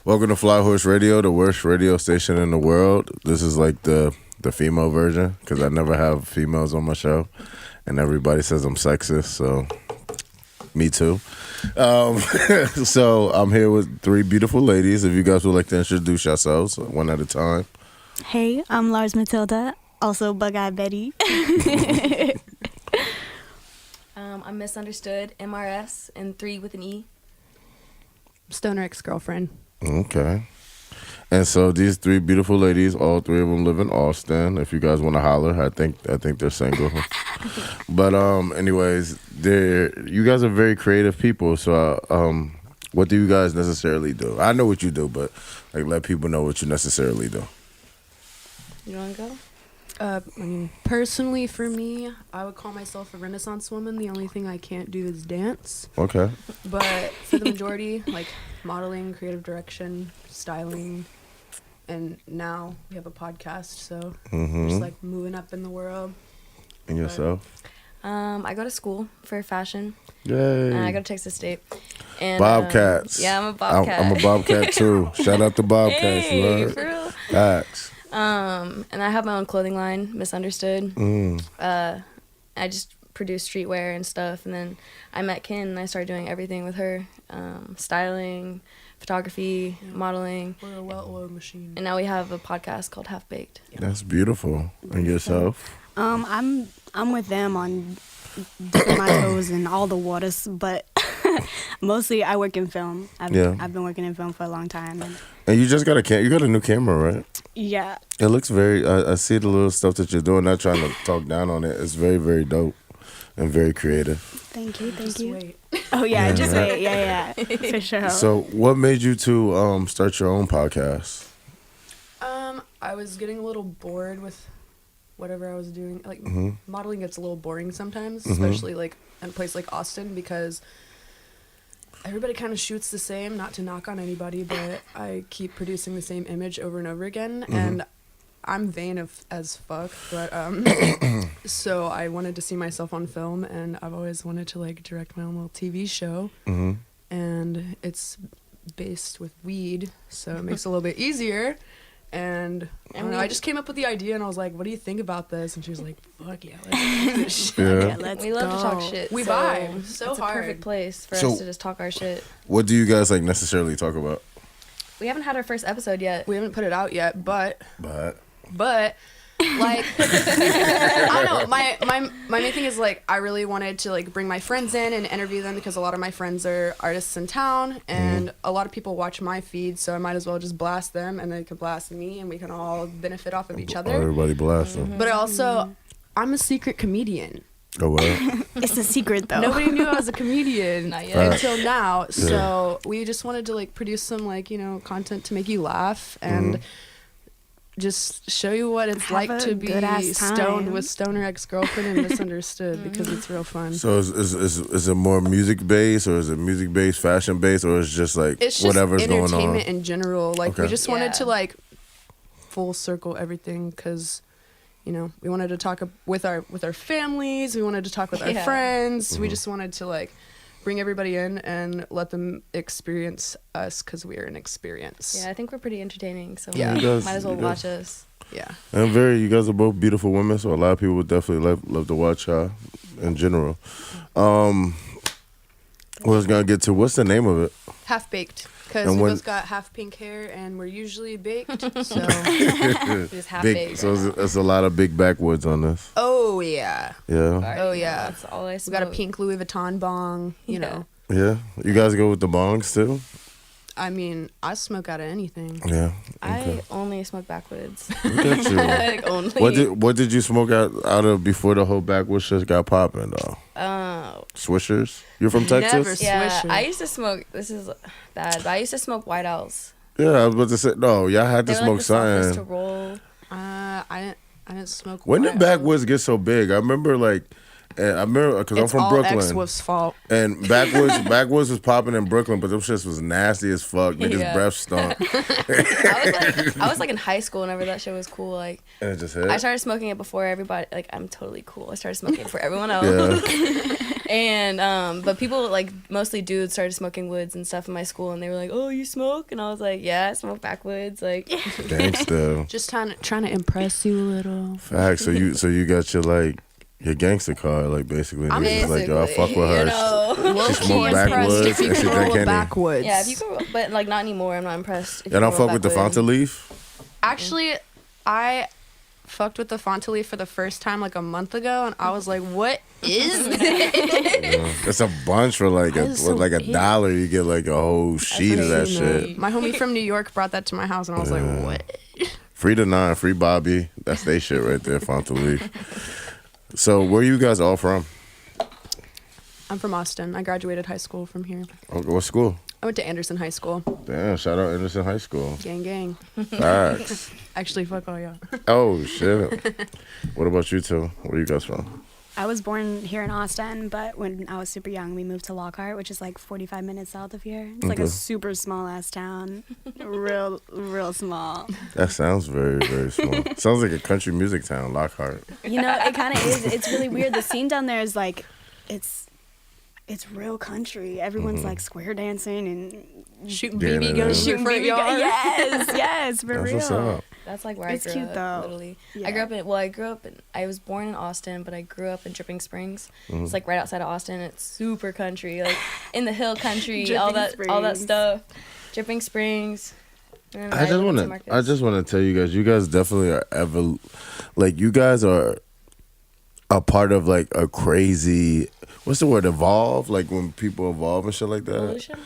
Welcome to Flyhorse Radio, the worst radio station in the world. This is like the female version because I never have females on my show, and everybody says I'm sexist, so me too. So I'm here with three beautiful ladies. If you guys would like to introduce yourselves one at a time. Hey, I'm Lars Matilda, also Bug-Eyed Betty. I'm Misunderstood, MRS, and 3 with an E. Stoner ex-girlfriend. Okay. And so these three beautiful ladies, all three of them live in Austin. If you guys want to holler, I think they're single. But anyways, you guys are very creative people. So what do you guys necessarily do? I know what you do, but like let people know what you necessarily do. You want to go? Personally for me, I would call myself a Renaissance woman. The only thing I can't do is dance. Okay. But for the majority, like modeling, creative direction, styling, and now we have a podcast, so just like moving up in the world. And yourself? I go to school for fashion. Yay. I go to Texas State. And, Bobcats. Yeah, I'm a Bobcat. I'm a Bobcat too. Shout out to Bobcats. Hey, you heard? for real? Facts. And I have my own clothing line, Misunderstood. I just produce streetwear and stuff, and then I met Ken and I started doing everything with her, styling, photography, modeling. We're a well-oiled machine. And now we have a podcast called Half Baked. That's beautiful. And yourself? I'm with them on dipping my toes in all the waters, but mostly I work in film. I've been working in film for a long time. And you just got you got a new camera, right? Yeah. It looks very, I see the little stuff that you're doing, not trying to talk down on it. It's very, very dope and very creative. Thank you. Wait. Oh, yeah, just wait. Yeah, for sure. So what made you to start your own podcast? I was getting a little bored with whatever I was doing. Like, modeling gets a little boring sometimes, especially like in a place like Austin, because everybody kind of shoots the same. Not to knock on anybody, but I keep producing the same image over and over again, and I'm vain as fuck. But so I wanted to see myself on film, and I've always wanted to like direct my own little TV show, and it's based with weed, so it makes it a little bit easier. And I don't know, I just came up with the idea, and I was like, "What do you think about this?" And she was like, "Fuck yeah, let's do this shit." Yeah. We love to talk shit. We so vibe so it's hard. a perfect place for So- us to just talk our shit. What do you guys like necessarily talk about? We haven't had our first episode yet. We haven't put it out yet, but But like I don't know, my main thing is like I really wanted to like bring my friends in and interview them, because a lot of my friends are artists in town, and a lot of people watch my feed, so I might as well just blast them and they can blast me, and we can all benefit off of each other. everybody blast them. But also, I'm a secret comedian. Oh, well. It's a secret, though. Nobody knew I was a comedian Not yet. until now. So we just wanted to like produce some like, content to make you laugh and just show you what it's Have like a to be good-ass stoned time. with Stoner ex-girlfriend and Misunderstood, because it's real fun. So is it more music based, or is it music based, fashion based, or is it just like It's just whatever's going on? entertainment in general. Like we Okay. just wanted to Yeah. like full circle everything, because we wanted to talk with our families. We wanted to talk with our Yeah. friends. We just wanted to like bring everybody in and let them experience us, because we are an experience. Yeah, I think we're pretty entertaining, so Yeah. You guys- might as well you watch guys- us. Yeah. And you guys are both beautiful women, so a lot of people would definitely love to watch y'all in general. What I was gonna get to, what's the name of it? Half baked, because And we when- both got half pink hair and we're usually baked. So Just half Big, baked. so it's a lot of big backwoods on this. oh yeah, Yeah, oh, yeah. That's all I we smoke. got a pink Louis Vuitton bong. You know, yeah. You guys go with the bongs too? I mean, I smoke out of anything. Yeah. I only smoke backwoods. Look at you. Like only. What did you smoke out of before the whole backwoods shit got popping though? Oh. Swishers? You're from Texas? Never Yeah, Swisher. I used to smoke. This is bad, but I used to smoke White Owls. Yeah, I was about to say no. Y'all had to They were smoke like the softest to something. roll. I didn't smoke. When did White backwoods get so big? I remember because I'm It's from all Brooklyn. X-Wolf's fault. And backwoods was popping in Brooklyn, but them shits was nasty as fuck. Niggas' Yeah. breath stunk. I was like in high school whenever that shit was cool. Like And it just hit. I started smoking it before everybody. Like I'm totally cool. I started smoking it before everyone else. Yeah. And but people like mostly dudes started smoking woods and stuff in my school, and they were like, "Oh, you smoke?" And I was like, "Yeah, I smoke backwoods." Like, Gangsta. Just trying to impress you a little. Facts. So you got your gangster card, like basically. I'm Niggas like, yo, I fuck with her. You know? She smoke backwoods If you and she can drink roll Henny. a backwoods. Yeah, if you can, but like not anymore. I'm not impressed. If Y'all you don't roll fuck with the backwoods. Fanta Leaf? Actually, I fucked with the Fanta Leaf for the first time like a month ago, and I was like, "What is this?" Yeah. It's a bunch for like That is so like big. $1. You get like a whole sheet of that shit. My homie from New York brought that to my house, and I was like, "What?" Free the 9, free Bobby. That's they shit right there, Fanta Leaf. So where you guys all from? I'm from Austin. I graduated high school from here. Oh, what school? I went to Anderson High School. Damn, shout out Anderson High School. Gang, gang. Facts. Actually, fuck all y'all. Oh, shit. What about you two? Where you guys from? I was born here in Austin, but when I was super young, we moved to Lockhart, which is like 45 minutes south of here. It's like a super small ass town, real small. That sounds very, very small. Sounds like a country music town, Lockhart. You know, it kind of is. It's really weird. The scene down there is like, it's real country. Everyone's like square dancing and Shooting Yeah, BB yeah, guns in shooting your front BB yard. Yes, for That's real. what's up. That's like where It's I grew cute, up, though. literally. Yeah. I was born in Austin, but I grew up in Dripping Springs. It's like right outside of Austin. It's super country, like in the hill country, all that Springs. stuff. Dripping Springs. And I just lived in want Marcus. to tell you guys definitely are you guys are a part of like a crazy, what's the word, evolve? Like when people evolve and shit like that. Evolution?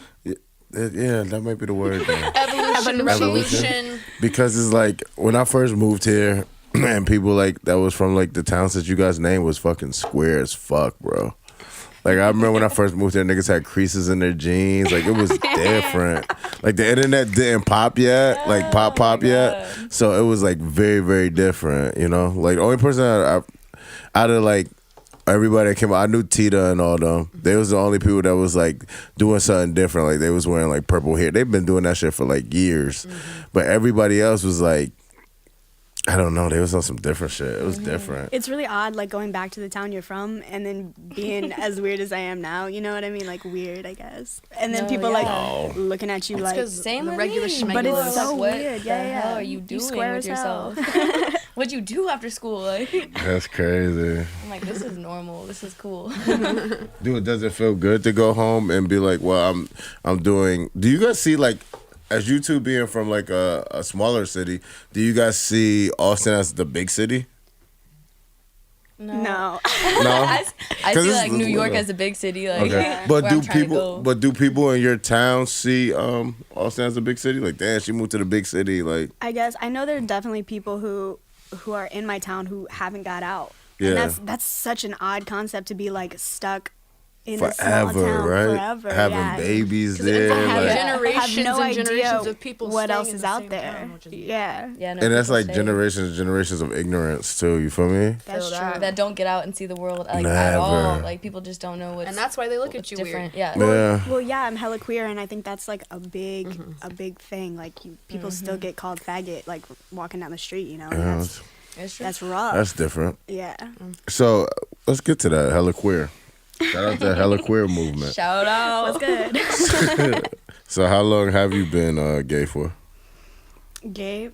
Yeah, that might be the word. Evolution, revolution. Because it's like when I first moved here and people like that was from like the towns that you guys named was fucking square as fuck, bro. Like I remember when I first moved here, niggas had creases in their jeans. Like it was different. Like the internet didn't pop yet, like pop yet. So it was like very, very different, you know? Like the only person out of like everybody that came out, I knew Tita and all them. They was the only people that was like doing something different. Like they was wearing like purple hair. They've been doing that shit for like years. But everybody else was like, I don't know. They was on some different shit. It was different. It's really odd, like going back to the town you're from and then being as weird as I am now. You know what I mean? Like weird, I guess. And then No, people yeah. like looking at you like, Same the with regular me. schmegular. but People it's are so like, what weird. the Yeah, hell yeah. are you doing square with as hell. yourself? What'd you do after school? Like, That's crazy. I'm like, this is normal. This is cool. Dude, does it feel good to go home and be like, well, I'm doing. Do you guys see like, as you two being from like a smaller city, do you guys see Austin as the big city? No. No. I 'Cause see this like is- New York as a big city. Like, Okay, but where do I'm trying to people? go. But do people in your town see Austin as a big city? Like, damn, she moved to the big city. Like, I guess I know there are definitely people who are in my town who haven't got out. Yeah. And that's such an odd concept to be like stuck in a small forever, town right? forever. Having yeah. babies 'Cause there, it's like like, generations have no and generations idea of people what staying else in is the out same there. town, which is- Yeah. Yeah, no, and that's people like stay. generations of ignorance too. You feel me? That's Feel true. that. That don't get out and see the world like Never. at all. Like people just don't know what's And that's why they look at what's you different. weird. Yeah. Yeah. Well, yeah, I'm hella queer, and I think that's like a big thing. Like, people still get called faggot, like walking down the street. You know, and Yeah, It's true. that's rough. that's different. Yeah. So let's get to that hella queer. Shout out to the hella queer movement. Shout out. What's good? So how long have you been gay for? Gay.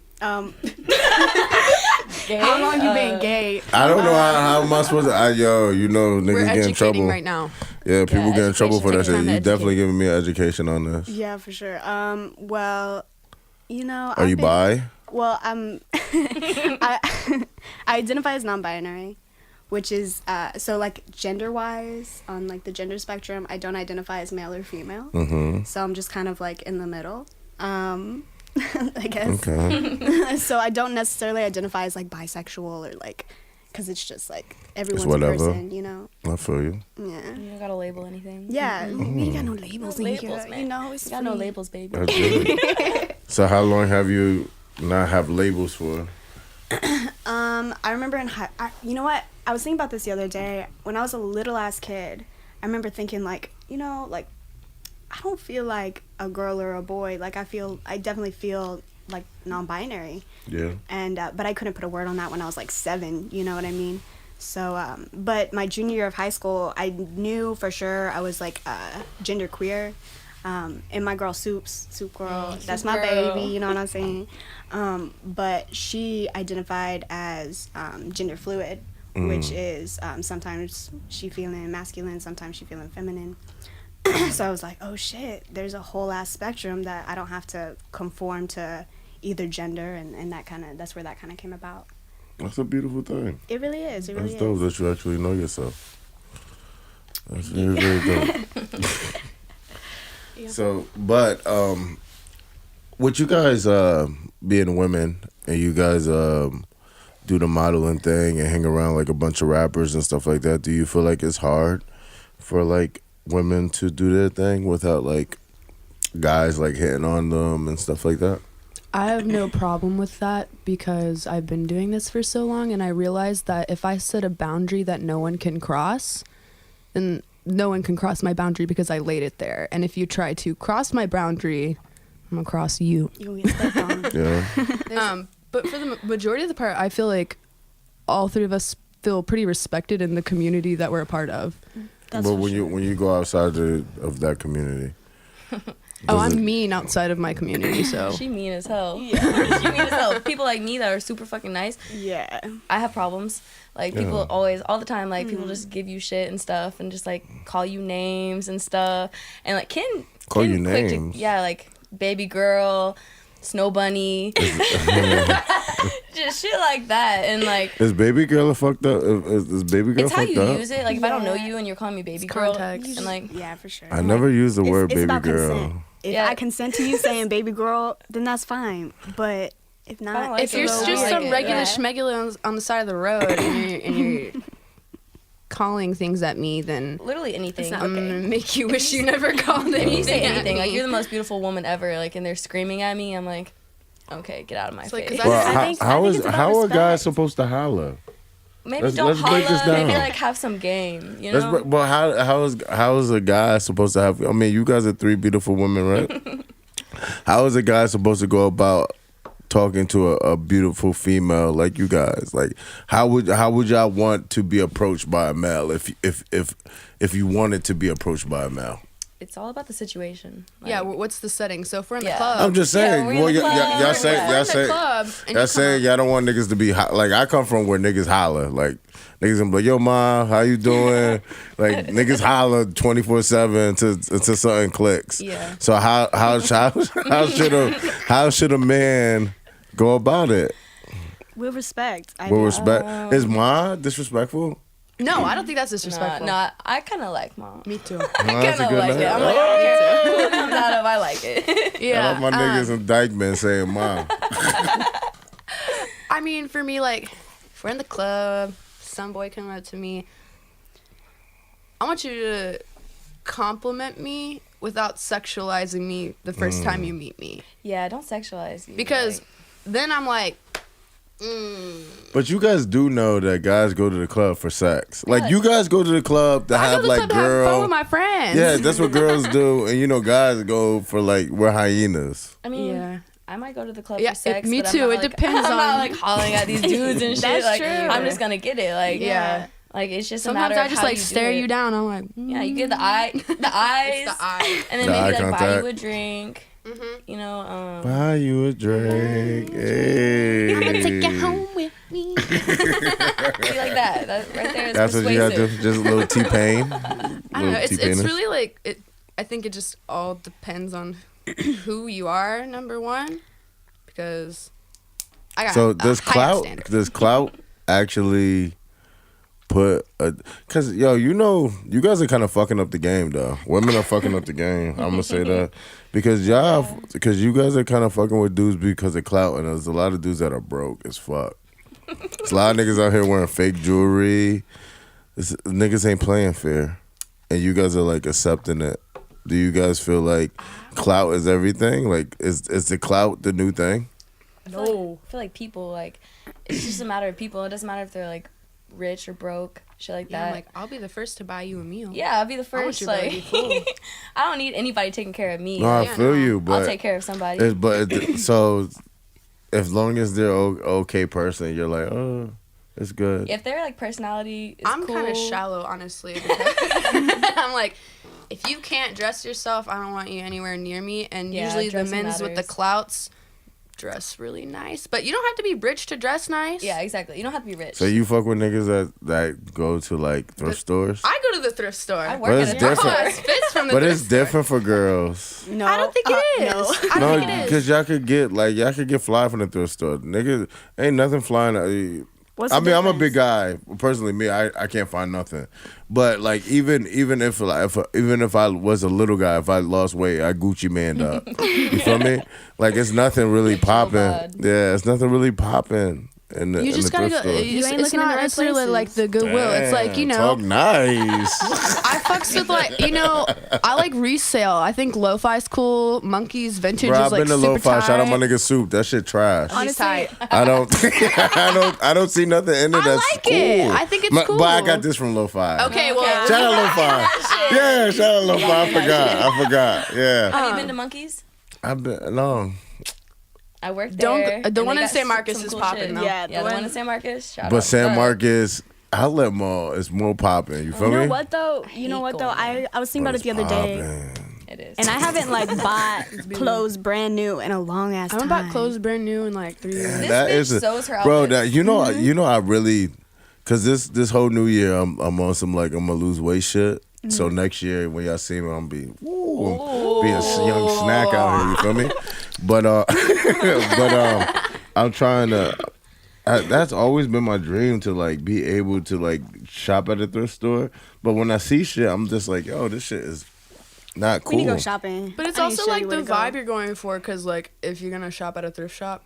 Gay? How long you been gay? I don't know how am I supposed to. You know, We're niggas get in educating trouble. right now. Yeah, people get in trouble for that education. shit. Take You time to definitely educate. giving me an education on this. Yeah, for sure. Well, you know. Are you bi? Well, I identify as non-binary, which is so like gender-wise on like the gender spectrum. I don't identify as male or female, so I'm just kind of like in the middle. I guess. Okay. So I don't necessarily identify as like bisexual or like, because it's just like everyone's a whatever. person, you know. I feel you. Yeah. You don't gotta label anything. Yeah, we ain't got no labels No in labels, here, man. you know. It's You got no free. labels, baby. That's good. So how long have you not have labels for? I remember in you know what? I was thinking about this the other day. When I was a little ass kid, I remember thinking like, you know, like, I don't feel like a girl or a boy. Like, I definitely feel like non-binary. Yeah. And but I couldn't put a word on that when I was like 7. You know what I mean? So, but my junior year of high school, I knew for sure I was like gender queer. And my girl Soup Girl, that's my baby, you know what I'm saying? But she identified as gender fluid, which is sometimes she feeling masculine, sometimes she feeling feminine. So I was like, oh shit, there's a whole ass spectrum that I don't have to conform to either gender, and that's where that kind of came about. That's a beautiful thing. It really is. It really That's dope that you actually know yourself. That's very, very dope. Yeah. So, but with you guys being women and you guys do the modeling thing and hang around like a bunch of rappers and stuff like that, do you feel like it's hard for like women to do their thing without like guys like hitting on them and stuff like that? I have no problem with that because I've been doing this for so long, and I realized that if I set a boundary that no one can cross, then no one can cross my boundary because I laid it there. And if you try to cross my boundary, I'm gonna cross you. You'll get stepped on. Yeah. But for the majority of the part, I feel like all three of us feel pretty respected in the community that we're a part of. That's But for when sure. you go outside of that community, Oh, does it- I'm mean outside of my community, so. She mean as hell. She mean as hell. People like me that are super fucking nice, Yeah. I have problems. Like, Yeah. people always, all the time, like, people just give you shit and stuff and just, like, call you names and stuff. And, like, Call Ken you quick names? yeah, like, baby girl, snow bunny. Just shit like that. And, like, is baby girl a fucked up? Is baby girl it's how fucked you up? use it. Like, if I don't know Yeah. you and you're calling me baby It's girl. context. And, like, Yeah, for sure. I never used the word it's baby about girl. consent. If Yeah. I consent to you saying baby girl, then that's fine. But if not, don't like If it, you're though. just I some like it, regular yeah. schmegular on the side of the road and you're calling things at me, then literally anything. not I'm okay. gonna make you wish you never called If anything you say at anything, like, me. you're the most beautiful woman ever, like, and they're screaming at me, I'm like, okay, get out of my It's like, face. 'cause Well, I think it's about how are respect. guys supposed to holler? Maybe let's- don't let's break this holla, maybe, down. like, have some game, you Let's know? But how is a guy supposed to have? I mean, you guys are three beautiful women, right? How is a guy supposed to go about talking to a beautiful female like you guys? Like, how would y'all want to be approached by a male if you wanted to be approached by a male? It's all about the situation. Yeah, Like, what's the setting? So if we're in the Yeah. club, I'm just saying. we're in Well, the club. y'all We're say in y'all the say club, and y'all you say come y'all don't want niggas to be like I come from where niggas holler. Like niggas gonna be like, yo ma, how you doing? Like niggas holler 24/7 until something clicks. Yeah. So how should a man go about it? with respect. I With do. respect. Is ma disrespectful? no, I don't think that's disrespectful. nah, I kind of like mom. Me too. Well, I that's kind a of good like it. name. I'm like, I don't care who it comes out of, I like it. Yeah. I like my niggas in Dykeman saying ma. I mean, for me, like, if we're in the club, some boy come up to me, I want you to compliment me without sexualizing me the first time you meet me. Yeah, don't sexualize you. Because like, then I'm like, But you guys do know that guys go to the club for sex. Like you guys go to the club to I go have to the like club to have fun girl. with my friends. Yeah, that's what girls do, and you know guys go for like we're hyenas. I mean, Yeah. I might go to the club Yeah, for sex. me but too. I'm not, It like, depends I'm not on- like hollering at these dudes and shit. That's Like, true. I'm just gonna get it. Like, Yeah. like it's just Sometimes a matter I of just how like you stare do you it. down. I'm like, Yeah, you get the eyes, It's the eye. and then The eye maybe like buy contact. you a drink. You know, Buy you a drink. Hey. Take it home with me. be like that. That right there is That's what you have to do. persuasive. Just a little T-Pain. I don't know. It's really like it. I think it just all depends on who you are. Number one, because I got So a does higher clout? standard. Does clout actually put a? Cause yo, you know, you guys are kind of fucking up the game though. Women are fucking up the game. I'm gonna say that because because you guys are kind of fucking with dudes because of clout, and there's a lot of dudes that are broke as fuck. There's a lot of niggas out here wearing fake jewelry. Niggas ain't playing fair, and you guys are like accepting it. Do you guys feel like clout is everything? Like, is the clout the new thing? I feel like people like it's just a matter of people. It doesn't matter if they're like rich or broke, shit like Yeah, that. I'm like, I'll be the first to buy you a meal. yeah, I'll be the I want first. your belly Like, to be full. I don't need anybody taking care of me. No, I Yeah, feel no. you, but I'll take care of somebody. so as long as they're okay person, you're like, oh, It's good. If their like personality is I'm cool, kind of shallow, honestly. Because I'm like, if you can't dress yourself, I don't want you anywhere near me. And Yeah, usually the dressing men's with the matters. clouts dress really nice, but you don't have to be rich to dress nice. Yeah, exactly. You don't have to be rich. So you fuck with niggas that go to like thrift stores? I go to the thrift store. I work But at it's a different. thrift Oh, store. it fits from the But thrift it's store. different for girls. No, I don't think it is. No. I No, don't think it is. because y'all could get fly from the thrift store. Niggas ain't nothing flying. What's I the mean, I'm a difference? big guy. Personally, me, I can't find nothing. But like, even if I was a little guy, if I lost weight, I Gucci manned up. You feel me? Like, it's nothing really popping. bad. Yeah, it's nothing really popping. In the, You in just the gotta thrift go. store. You ain't It's looking in not the right necessarily places. like the Goodwill. It's like, you know, Talk nice. I fucks with like, you know, I like resale. I think lo-fi's cool. Monkeys vintage Bro, is I've like been to super Lo-Fi. Shout out my tight. nigga Soup. That shit trash. He's tight. I don't I don't see nothing in it I that's like cool. it. I think it's cool. But I got this from Lo-Fi. Okay, well, Shout out Lo-Fi. Yeah, shout out Lo-Fi. I forgot. Yeah. Have you been to Monkeys? I've been no. I worked Don't- there. the and one they in got San Marcos some is cool popping, shit. though. Yeah, Yeah, the one in San Marcos. Shout But out. San Marcos Outlet Mall is more popping. You feel You know me? what though? You know hate what though? going I was thinking But about it the other day, poppin'. It is. and I haven't like bought clothes brand new in a long ass I time. haven't bought clothes brand new in like 3 years. This That bitch is a- sews her bro. outfits. That you know I really, cause this whole new year I'm on some like I'm gonna lose weight shit. So next year when y'all see me, I'm gonna be be a young snack out here. You feel me? But I'm trying to. That's always been my dream to like be able to like shop at a thrift store. But when I see shit, I'm just like, yo, this shit is not We cool. need to go shopping. But it's I need to also show you like where the to go. vibe you're going for, because like if you're gonna shop at a thrift shop,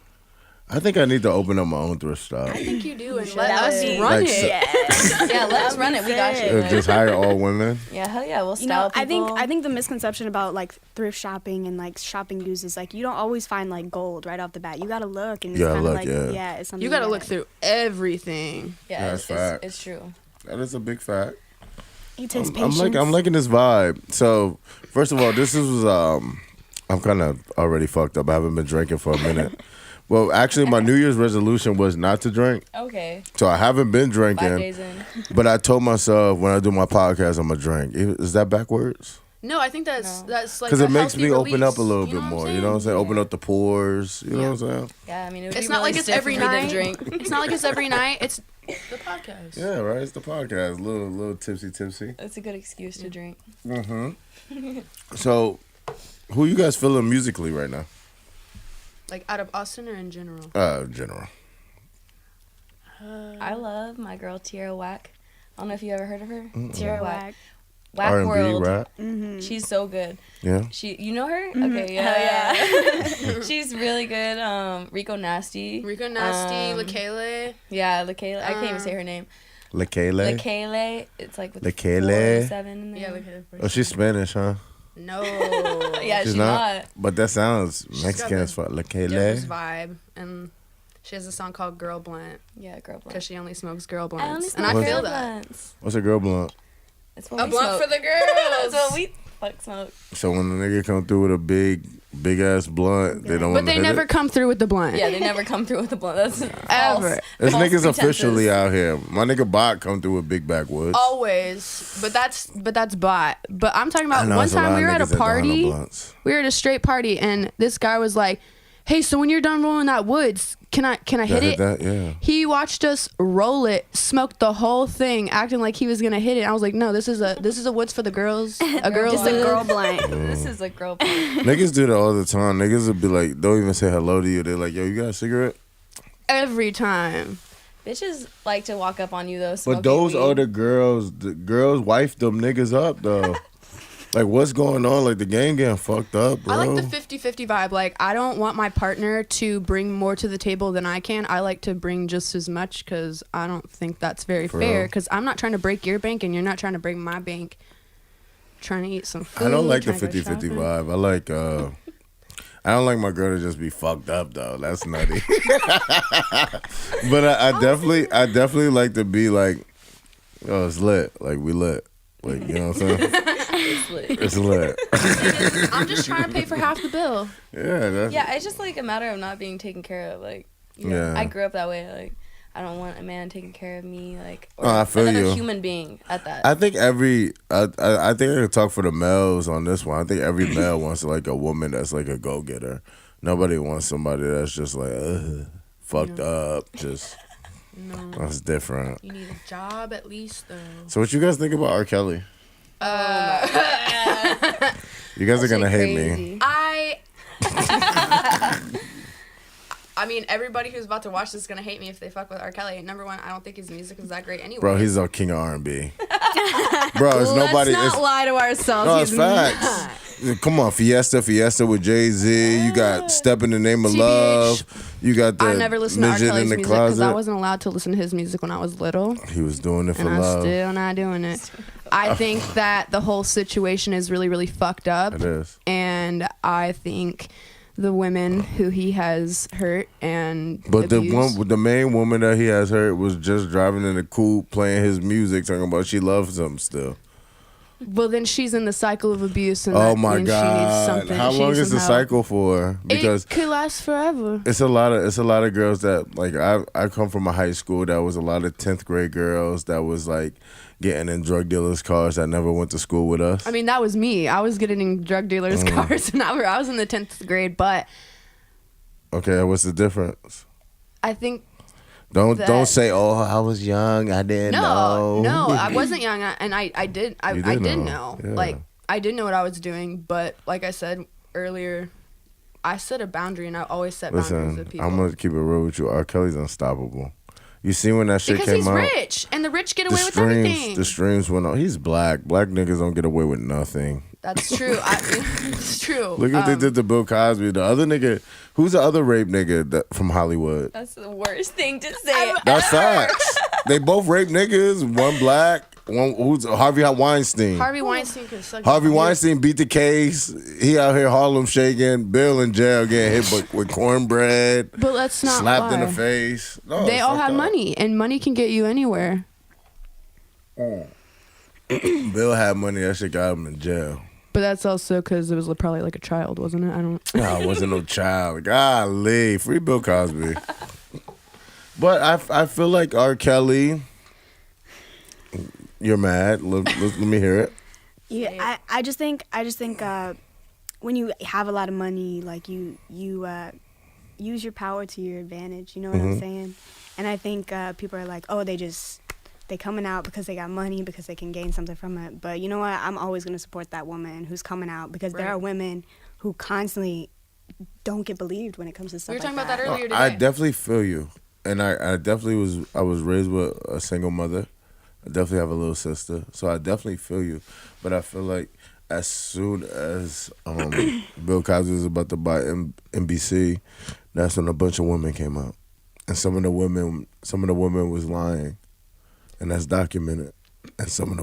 I think I need to open up my own thrift shop. I think you do, and should. let That us would be- run Like, it. Yeah, let's run it. We got you. Or just hire all women. Yeah, hell yeah. We'll You know, style people. I think the misconception about like thrift shopping and like shopping goods is like you don't always find like gold right off the bat. You gotta look and it's You gotta kind of look, like yeah. it's something You gotta look through everything. Yeah, That's it's facts. it's true. That is a big fact. It takes I'm patience. liking this vibe. So first of all, this is I'm kind of already fucked up. I haven't been drinking for a minute. Well, actually, my New Year's resolution was not to drink. Okay. So I haven't been 5 drinking. days in. But I told myself when I do my podcast, I'm gonna drink. Is that backwards? No, I think that's No. that's like Because a it makes healthy me open release. up a little You know bit what more. I'm You know what I'm saying? Yeah. Open up the pores. You know what I'm saying? Yeah, I mean, it would It's be not really like it's stiff every if we night. didn't drink. It's not like it's every night. It's the podcast. Yeah, right. It's the podcast. Little tipsy. It's a good excuse to drink. So, who you guys feeling musically right now? Like out of Austin or in general? General. I love my girl Tierra Whack. I don't know if you ever heard of her. Tierra Whack. Whack R&B, World. rap. She's so good. Yeah. You know her? Okay, yeah. She's really good. Rico Nasty. Rico Nasty, LaKayla. Yeah, LaKayla. I can't even say her name. LaKayla. LaKayla. It's like with LaKayla. 47 in there. Yeah, LaKayla. Oh, she's Spanish, huh? No. Yeah, she's not. But that sounds She's Mexican got as fuck. Different LaKayla. vibe, and she has a song called "Girl Blunt" Yeah, girl blunt. because she only smokes girl I only blunts, smoke and I feel girl that. blunts. What's a girl blunt? It's what A we blunt smoke. for the That's girls. what we fuck smoke. So when the nigga come through with a big ass blunt, they don't want But to they hit never it? come through with the blunt. Yeah, they never come through with a blunt. That's Ever. false. This False nigga's officially pretenses. out here. My nigga Bot come through with big backwoods. Always, but that's bot. But I'm talking I about know one it's a lot time of we were at niggas a that don't have no party. blunts. We were at a straight party, and this guy was like, "Hey, so when you're done rolling that woods, can I hit it?" That, yeah. He watched us roll it, smoked the whole thing, acting like he was gonna hit it. I was like, "No, this is a woods for the girls. A girl's Just a wood." girl blunt. This is a girl blunt. Niggas do that all the time. Niggas will be like, don't even say hello to you. They're like, yo, you got a cigarette? Every time. Bitches like to walk up on you though. But smoking those weed. are the girls wife them niggas up though. Like what's going on? Like the game getting fucked up, bro. I like the 50-50 vibe. Like, I don't want my partner to bring more to the table than I can. I like to bring just as much because I don't think that's very For fair. real. Because I'm not trying to break your bank and you're not trying to break my bank. Trying to eat some food. I don't like the trying to go 50-50 shopping. vibe. I like I don't like my girl to just be fucked up though. That's nutty. But I definitely like to be like, oh, it's lit. Like we lit. Like, you know what I'm saying? It's lit. It's lit. I'm just trying to pay for half the bill. Yeah, that's Yeah, it's just like a matter of not being taken care of. Like, you know, Yeah. I grew up that way. Like, I don't want a man taking care of me, like, or No, I feel another you. human being at that. I think I think I can talk for the males on this one. I think every male wants like a woman that's like a go getter. Nobody wants somebody that's just like fucked up. Just No. that's different. You need a job at least, though. So what you guys think about R. Kelly? You guys are gonna hate me. I mean, everybody who's about to watch this is gonna hate me if they fuck with R. Kelly. Number one, I don't think his music is that great anyway. Bro, he's a king of R&B. Bro, it's nobody. Let's not lie to ourselves. No, it's He's facts. Come on, Fiesta with Jay-Z. You got Step in the Name of TBH. Love. You got the I never listened to R. Midget Kelly's in the music because I Closet. wasn't allowed to listen to his music when I was little, He was doing it for and I'm love. still not doing it. I think that the whole situation is really, really fucked up, It is. and I think the women who he has hurt and But abused, the main woman that he has hurt was just driving in the coupe, playing his music, talking about she loves him still. well, then she's in the cycle of abuse, and Oh that my means she needs God! something. How she long needs is the some help. cycle for? Because It could last forever. it's a lot of girls that like I come from a high school that was a lot of 10th grade girls that was like getting in drug dealers' cars that never went to school with us. I mean, that was me. I was getting in drug dealers' cars when I was in the 10th grade, but Okay, what's the difference? I think Don't that- say, "Oh, I was young, I didn't know." no, I wasn't young, and I did know. Yeah. Like, I did know what I was doing, but like I said earlier, I set a boundary, and I always set boundaries Listen, with people. I'm gonna keep it real with you. R. Kelly's unstoppable. You see when that shit because came he's out, rich, and the rich get the away with everything. streams, the streams went out. He's black. Black niggas don't get away with nothing. That's true. It's true. Look what they did to Bill Cosby. The other nigga, who's the other rape nigga from Hollywood? That's the worst thing to say. That's facts. They both rape niggas. One black, one who's Harvey Weinstein. Harvey Weinstein could suck. Harvey his dick. Weinstein beat the case. He out here Harlem shaking. Bill in jail getting hit with cornbread. But let's not Slapped lie. in the face. No, They all fuck had that. money, and money can get you anywhere. Bill had money. That shit got him in jail. But that's also because it was probably like a child, wasn't it? I don't. No, I wasn't no child. Golly, free Bill Cosby. But I feel like R. Kelly. You're mad. Let me hear it. Yeah, I just think when you have a lot of money, like you use your power to your advantage. You know what I'm saying? And I think people are like, oh, they coming out because they got money, because they can gain something from it. But you know what? I'm always going to support that woman who's coming out, because there are women who constantly don't get believed when it comes to stuff We were talking like about that earlier today. I definitely feel you, and I definitely was raised with a single mother. I definitely have a little sister, so I definitely feel you. But I feel like as soon as Bill Cosby was about to buy NBC, that's when a bunch of women came out, and some of the women was lying, and that's documented. And some of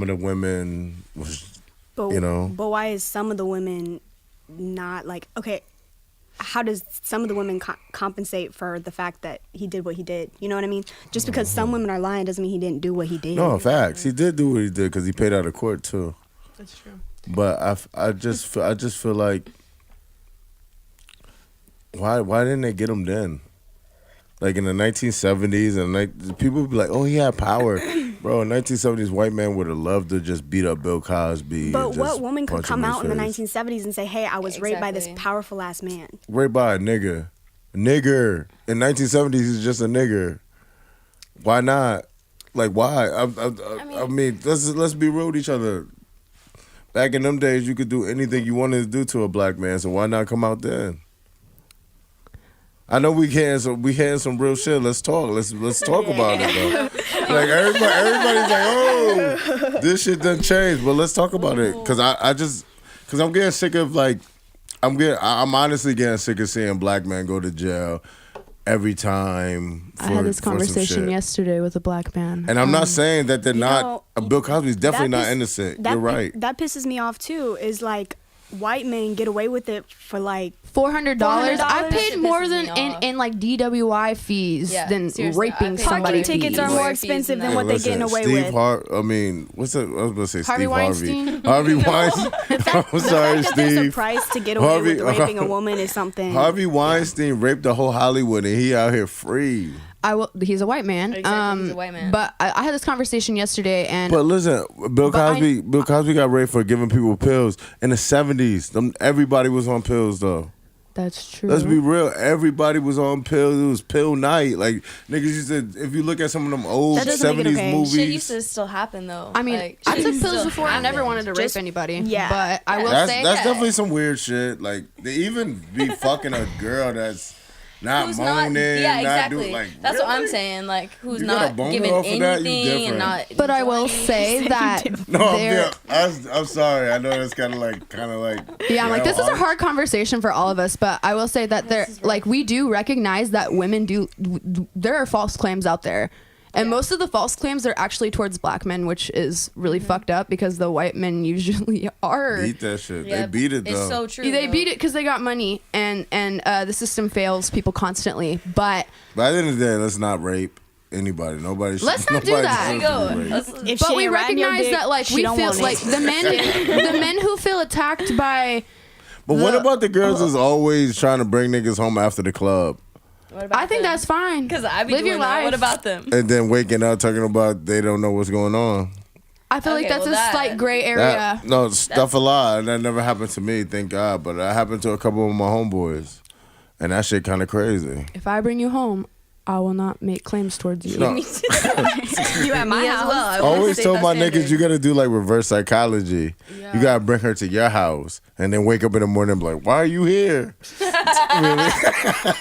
the women was, But, you know. But why is some of the women not like, okay, how does some of the women compensate for the fact that he did what he did? You know what I mean? Just because some women are lying doesn't mean he didn't do what he did. No, facts. He did do what he did because he paid out of court too. That's true. But I just feel like why didn't they get him then? Like in the 1970s, and like people would be like, "Oh, he had power, bro." In 1970s, white man would have loved to just beat up Bill Cosby. But and what just woman could punch come him out in the his face. 1970s and say, "Hey, I was raped by this Exactly. powerful ass man"? Raped by a nigger. Nigger in 1970s, he's just a nigger. Why not? Like why? I mean, let's be real with each other. Back in them days, you could do anything you wanted to do to a black man, so why not come out then? I know we can some real shit. Let's talk. Let's talk about it though. Like everybody's like, oh, this shit done changed, but let's talk about it because I'm getting sick of like I'm honestly getting sick of seeing black men go to jail every time. I had this for some conversation shit. yesterday with a black man. And I'm not saying that they're You not. know, Bill Cosby's definitely that not piss- innocent. that You're right. That pisses me off too. Is like white men get away with it for like $400. I paid That more pisses than me in, off. in like DWI fees Yeah, than seriously, raping I paid somebody. parking tickets are fees. more Fees expensive than than what that. they're getting away Steve with. I mean, what's that? I was going to say Harvey Steve Weinstein? Harvey. Harvey Weinstein. I'm sorry, That there's a Steve. price to get away Harvey- with raping a woman is something. Harvey Weinstein raped the whole Hollywood, and he out here free. He's a white man. Exactly, he's a white man. But I had this conversation yesterday, and But listen, Bill But Cosby got raped for giving people pills in the 70s. Everybody was on pills though. that's true. Let's be real. Everybody was on pills. It was pill night. Like niggas used to. If you look at some of them old That doesn't make it 70s okay. movies, Shit used to still happen though. I mean, Like, I shit took used to pills still before. I never happen. wanted to Just- rape anybody. yeah. But I will that's say definitely some weird shit. Like they even be fucking a girl that's not Who's moaning, not? Yeah, not exactly. doing like. That's what I'm really? saying. Like, who's You got a not boner giving off of that? You anything different. and not. But I will enjoying. say that No, there. I'm sorry. I know that's kind of like. Yeah, I'm like, this is a hard. hard conversation for all of us, but I will say that we do recognize that women there are false claims out there. And most of the false claims are actually towards black men, which is really fucked up because the white men usually are. Beat that shit. Yeah, They beat it though. It's so true. They though. beat it because they got money, and the system fails people constantly. But By the end of the day, let's not rape anybody. Nobody. Let's not do nobody that. deserves to be Go. raped. If but she we ain't riding your recognize dick, that like she we don't feel want like it. the men who feel attacked by. But what about the girls that's always trying to bring niggas home after the club What about I think them? that's fine. Because I be Live doing your that. life. What about them? and then waking up talking about they don't know what's going on? I feel like Okay, that's well, a that- slight gray area. No, stuff a lot. That never happened to me, thank God. But that happened to a couple of my homeboys, and that shit kind of crazy. If I bring you home, I will not make claims towards you. No. you at my Me as house. well. I I won't always state told that my standard. niggas you gotta do like reverse psychology. Yeah. You gotta bring her to your house and then wake up in the morning and be like, why are you here? Really?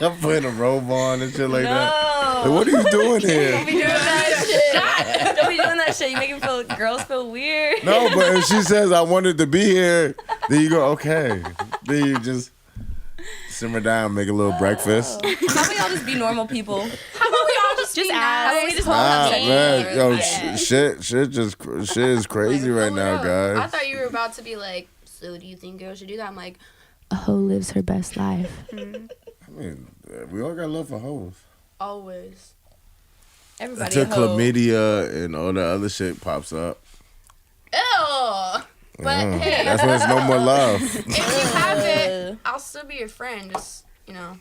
I'm putting a robe on and shit like that. Like, what are you doing here? Don't be doing that shit. Don't be doing that shit. You make girls feel weird. No, but if she says I wanted to be here, then you go, okay. Then you just simmer down, make a little breakfast. How about y'all just be normal people? How about we all just Just be ask. How about we just all Ah, have sex man, together? yo, Yeah. shit is crazy right now, I guys. thought you were about to be like, so do you think girls should do that? I'm like, a hoe lives her best life. I mean, we all got love for hoes. Always. Everybody Until a hoe. chlamydia and all the other shit pops up. Ew. But hey, That's when it's no more love. if you have it, I'll still be your friend. Just, you know.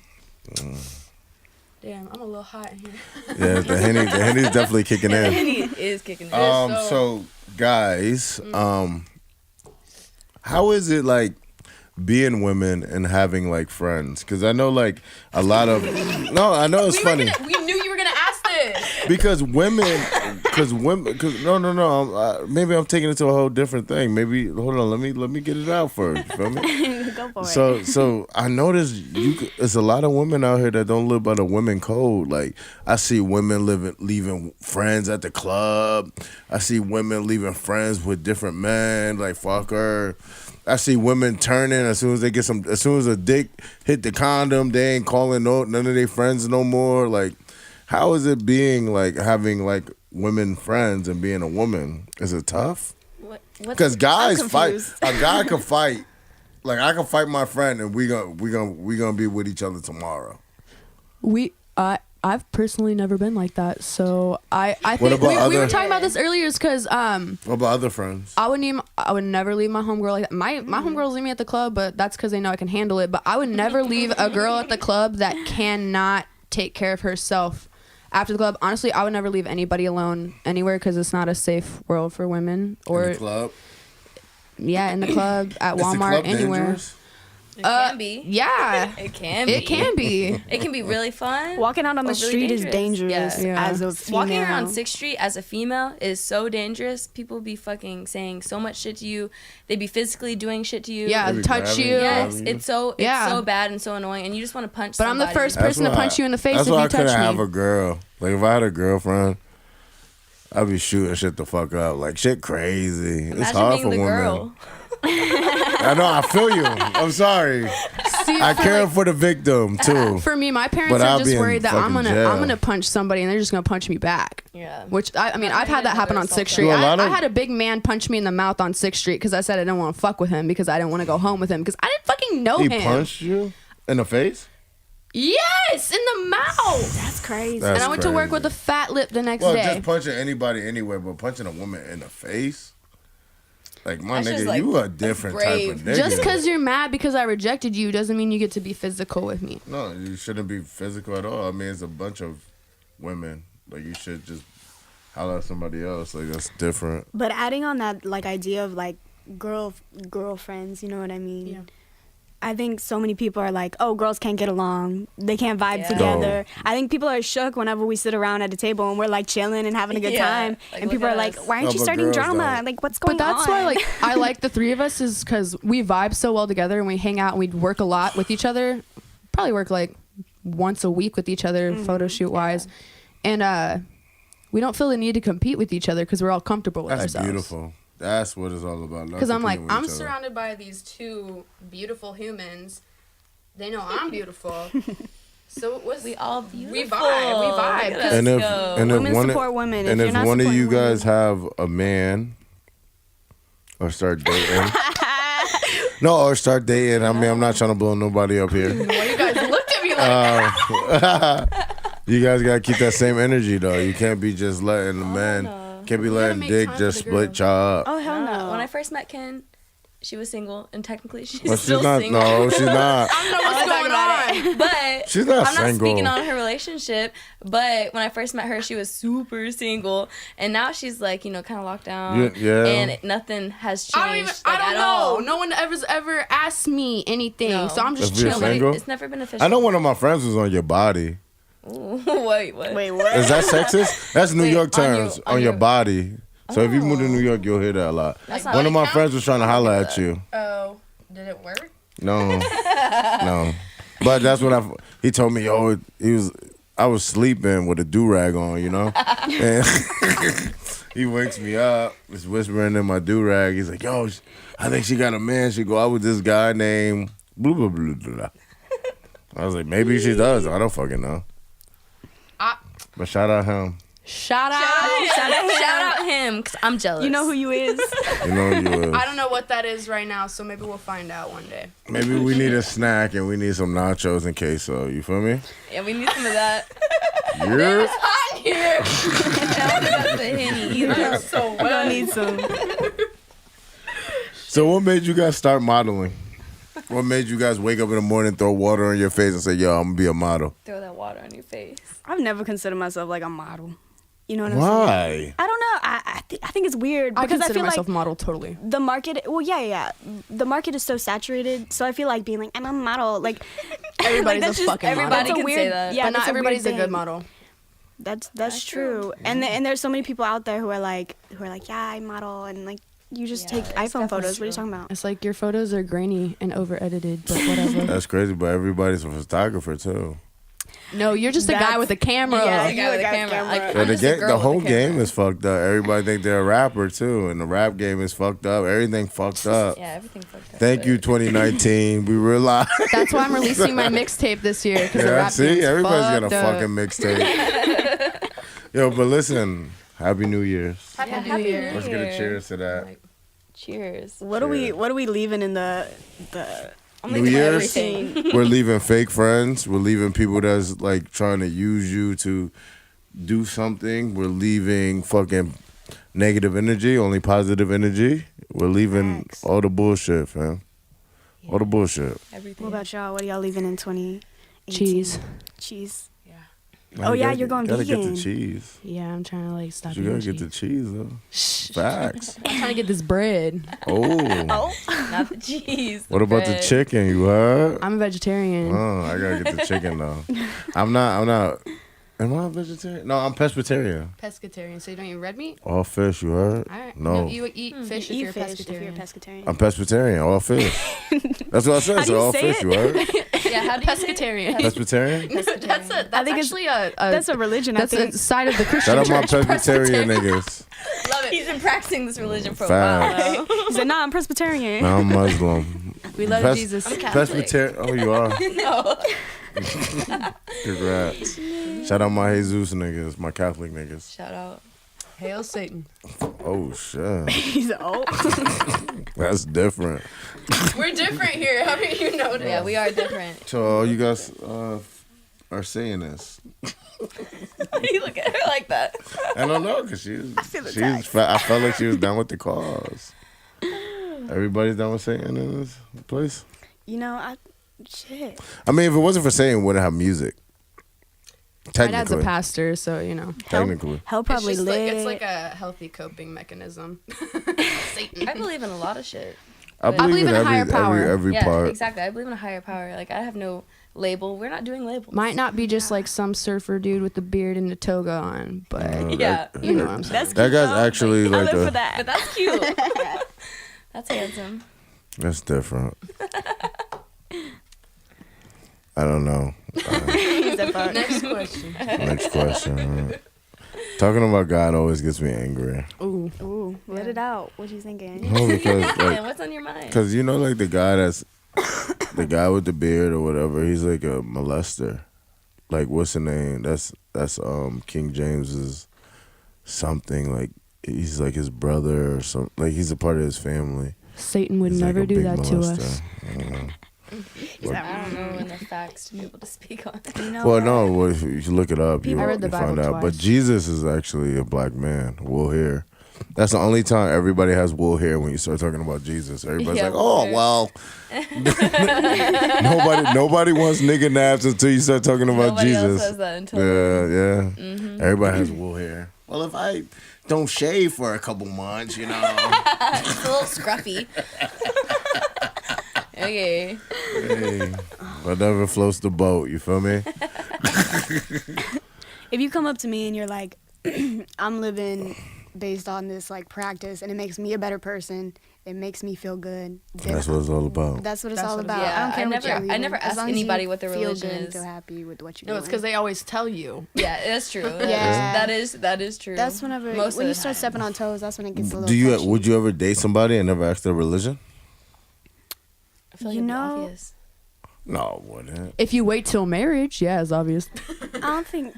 Damn, I'm a little hot in here. Yeah, the Henny's definitely kicking in. He is kicking it. So guys, how is it like being women and having like friends? Because I know like a lot of I know it's funny We knew you were gonna ask this. because women maybe I'm taking it to a whole different thing. Maybe hold on, let me get it out first. You feel me? Go for it. So I noticed there's a lot of women out here that don't live by the women code. Like I see women leaving friends at the club. I see women leaving friends with different men. Like fuck her. I see women turning as soon as a dick hit the condom, they ain't calling none of their friends no more. Like, how is it being like having like women friends and being a woman? Is it tough? Because guys fight. confused. A guy can fight. Like I can fight my friend, and we gonna be with each other tomorrow. I've personally never been like that, so I think What about we were other- talking about this earlier, is because What about other friends? I would never leave my homegirl like that. My homegirls leave me at the club, but that's because they know I can handle it. But I would never leave a girl at the club that cannot take care of herself after the club. Honestly, I would never leave anybody alone anywhere because it's not a safe world for women. Or In the club? yeah, in the club, at Is the Walmart, club anywhere. dangerous? It can be. Yeah, It can be. it can be. It can be really fun. Walking out on the or really street is dangerous Yeah. as a female. Walking around 6th Street as a female is so dangerous. People be fucking saying so much shit to you. They be physically doing shit to you. Yeah, Maybe touch grabbing you. you. Yes, it's so Yeah. bad and so annoying, and you just want to punch. But I'm the somebody. first person to why punch you in the face That's if why you I couldn't touch have me. a girl. Like if I had a girlfriend, I'd be shooting shit the fuck up. Like shit crazy. It's Imagine hard being for the women. girl. I know. I feel you. I'm sorry. See, I for, care like, for the victim too. for me, my parents But are I'll just be in worried that I'm fucking jail. gonna punch somebody and they're just gonna punch me back. Yeah. Which I mean, Not I've had that happen on another 6th Street. assault. Do a lot I of- had a big man punch me in the mouth on 6th Street because I said I didn't want to fuck with him because I didn't want to go home with him because I didn't fucking know He him. punched you in the face. Yes, in the mouth. That's crazy. That's And I went to work crazy. with a fat lip the next Well, day. just punching anybody anywhere, but punching a woman in the face. Like my That's nigga, just, like, you a different type brave. of nigga. Just because you're mad because I rejected you doesn't mean you get to be physical with me. No, you shouldn't be physical at all. I mean, it's a bunch of women. Like you should just holler at somebody else. Like that's different. But adding on that like idea of like girlfriends, you know what I mean? Yeah. I think so many people are like, oh, girls can't get along. They can't vibe Yeah. together. I think people are shook whenever we sit around at a table and we're like chilling and having a good Yeah. time. Like, and look people at are like, us. why aren't No, you but starting girls drama? don't. Like, what's going But on? that's why, like, I like the three of us is because we vibe so well together and we hang out and we work a lot with each other. Probably work like once a week with each other, photo shoot wise, and we don't feel the need to compete with each other because we're all comfortable with That's ourselves. beautiful. That's what it's all about. Because I'm like, I'm surrounded by these two beautiful humans. They know I'm beautiful. So what's We all beautiful. We vibe. We vibe. Look at And us if go. and if Women one support women. and If if you're not one of you supporting women- guys have a man or start dating, no, or start dating. I mean, I'm not trying to blow nobody up here. Well, you guys looked at me like You guys gotta keep that same energy though. You can't be just letting the man. no. Can't be We gotta letting make dick time just for the split girls. y'all up. Oh, hell no. When I first met Ken, she was single, and technically she's Well, still she's not. single. No, she's not. I don't know what's going on. But She's not I'm not single. speaking on her relationship. But when I first met her, she was super single, and now she's like, you know, kind of locked down. Yeah. And nothing has changed. I don't even. like, I don't at know. all. No one ever asked me anything, No. so I'm just If you're chilling. single? It's never been official. I know one of my friends was on your body. Ooh, wait, what? Wait, what? Is that sexist? That's New Wait, York on you- terms. on On your your- body. So if you move to New York, you'll hear that a lot. That's not One of my count? friends was trying to holler at you. Oh, did it work? No, no. But that's what he told me. Yo, I was sleeping with a do-rag on, you know. And he wakes me up. He's whispering in my do-rag. He's like, yo, I think she got a man. She go out with this guy named blah blah blah blah. I was like, maybe she does. I don't fucking know. But shout out him. Shout out. Shout out him, because I'm jealous. You know who you is. You know who you is. I don't know what that is right now, so maybe we'll find out one day. Maybe we need a snack and we need some nachos and queso. You feel me? Yeah, we need some of that. You're Hot in here. I don't got the Henny either. So We don't need some. So what made you guys start modeling? What made you guys wake up in the morning, throw water on your face, and say, "Yo, I'm gonna be a model"? Throw that water on your face. I've never considered myself like a model. You know what I'm saying? Why? I don't know. I think it's weird I because I consider feel myself like model totally. the market. Well, yeah. The market is so saturated. So I feel like being like I'm a model. Like Everybody's that's a fucking model. everybody that's a can weird, say that. Yeah, but not that's everybody's a weird good thing. model. That's true. And there's so many people out there who are like yeah, I model and like you just Yeah, take it's iPhone definitely photos. What are you true. talking about? It's like your photos are grainy and over edited, but whatever. That's crazy, but everybody's a photographer too. No, you're just a guy That's- with a camera. Yeah, The guy with the camera. Like, Yeah, I'm just a girl the with whole a camera. game is fucked up. Everybody think they're a rapper too, and the rap game is fucked up. Everything fucked up. Yeah, everything fucked up. Thank you, 2019. We realized. That's why I'm releasing my mixtape this year. Because the Yeah, rap see, game's everybody's got a fucked up. fucking mixtape. Yo, but listen, Happy New Year's. Happy New Year. Let's get a cheers to that. Cheers. What are we leaving in the I'm New leaving Year's? everything. We're leaving fake friends. We're leaving people that's like trying to use you to do something. We're leaving fucking negative energy, only positive energy. We're leaving Facts. all the bullshit, fam. All the bullshit. Everything. What about y'all? What are y'all leaving in 2018? Cheese. Cheese. Man, Oh, you yeah, gotta you're going gotta get vegan. the cheese. Yeah, I'm trying to like stop You eating gotta get the cheese though. Facks. I'm trying to get this bread. Oh. Not the cheese. What about the bread. chicken? You heard? I'm a vegetarian. Oh, I gotta get the chicken though. I'm not. Am I a vegetarian? No, I'm pescatarian. Pescatarian. So you don't eat red meat? All fish, you heard? All right. No. You eat fish if Eat you're a fish if you're a pescatarian. pescatarian. I'm pescatarian, all fish. That's what I said. How do So you all say fish, it? you heard? Yeah, how do you pescatarian? Pescatarian? That's I think it's- actually That's a religion. I that's think. a side of the Christian Shout out my church. pescatarian niggas. Love it. He's been practicing this religion for a Facts. while now. He said, "Nah, I'm Presbyterian." No, I'm Muslim. We love Pres- Jesus. I'm Catholic. Presbyterian. Oh, you are. No. Congrats. Shout out my Jesus niggas, my Catholic niggas. Shout out. Hail Satan. Oh shit, He's old. that's different. We're different here. How did you know that? Yeah, we are different. So you guys are saying this. You look at her like that. I don't know because she was. attacked. I felt like she was down with the cause. Everybody's down with Satan in this place. You know, shit. I mean, if it wasn't for Satan, we wouldn't have music. My dad's a Technically, pastor, so you know. technically. Hell probably it's just lit. it's like a healthy coping mechanism. Satan. I believe in a lot of shit. I believe in a higher power. every Yeah, part. exactly. I believe in a higher power. Like, I have no label. We're not doing labels. Might not be just like some surfer dude with the beard and the toga on, but Yeah. you know what I'm saying. That's That cute, guy's though. actually I like live a. for that. But that's cute. That's handsome. That's different. I don't know. He said, fuck. Next question. Next question. Right. Talking about God always gets me angry. Ooh. Ooh, let it out. What you thinking? No, because Yeah, like, what's on your mind? cause you know, like the guy the guy with the beard or whatever. He's like a molester. Like what's the name? That's King James's something. Like he's like his brother or something. Like he's a part of his family. Satan would He's like never a do big that to molester. us. I don't know. I don't know enough facts to be able to speak on it. You know Well, what? no. Well, if you look it up, you I read the find Bible out. But twice. Jesus is actually a black man, wool hair. That's the only time everybody has wool hair when you start talking about Jesus. Everybody's Yeah, like, wool "Oh, hair. well." nobody wants nigga naps until you start talking about Nobody else Jesus. says that until Yeah. Mm-hmm. Everybody has wool hair. Well, if I don't shave for a couple months, you know. it's a little scruffy. Okay. Hey, whatever floats the boat. You feel me? If you come up to me and you're like, I'm living based on this like practice and it makes me a better person, it makes me feel good. then That's what it's all about. That's what it's That's all what it about. is. I don't Yeah, care I what never- you're I believing. never As ask long as anybody you what their feel religion good and is. feel happy with what you're No, doing. it's because they always tell you. Yeah, that's true. Yeah. That is true. That's whenever Most when of you the start time. stepping on toes, that's when it gets a little. Do you? touchy. Would you ever date somebody and never ask their religion? I feel like You it'd be know- obvious. No, it wouldn't. If you wait till marriage, yeah, it's obvious. I don't think.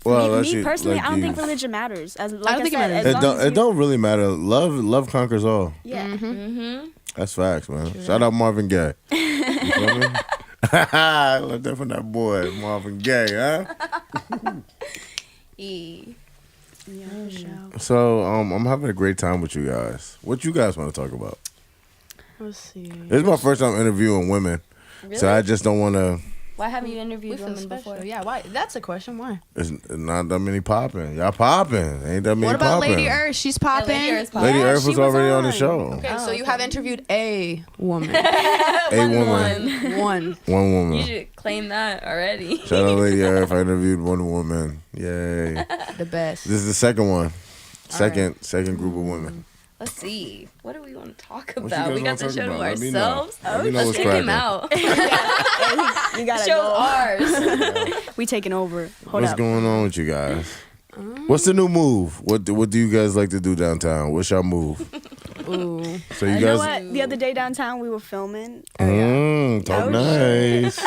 Well, me personally, I don't think religion matters. As like I think it said, matters. as It long don't. as It you- don't really matter. Love conquers all. Yeah. Mm-hmm. That's facts, man. Shout out Marvin Gaye. You feel me? I love that from that boy Marvin Gaye, huh? Yeah, for sure. So, I'm having a great time with you guys. What you guys want to talk about? Let's see. This is my first time interviewing women, Really? so I just don't want to. Why haven't you interviewed women before? Yeah, why? That's a question. Why? It's not that many popping. Y'all popping. Ain't that many What about popping. Lady Earth? She's Yeah, popping. Lady Earth's Lady Yeah, Earth she was was already on the on. show. Okay, so you have interviewed a woman. A woman. One. One woman. You should claim that already. Shout out Lady Earth. I interviewed one woman. Yay. The best. This is the second one. Second group of women. Let's see. What do we want to talk you about? guys We got wanna the talk show to about? Let me know. ourselves. Let me know Let's what's kick him cracking. out. You gotta Show's go. ours. We taking over. Hold What's up. going on with you guys? What's the new move? What do you guys like to do downtown? What's your move? Ooh. So you You know guys what? The other day downtown, we were filming. talk Oh, nice.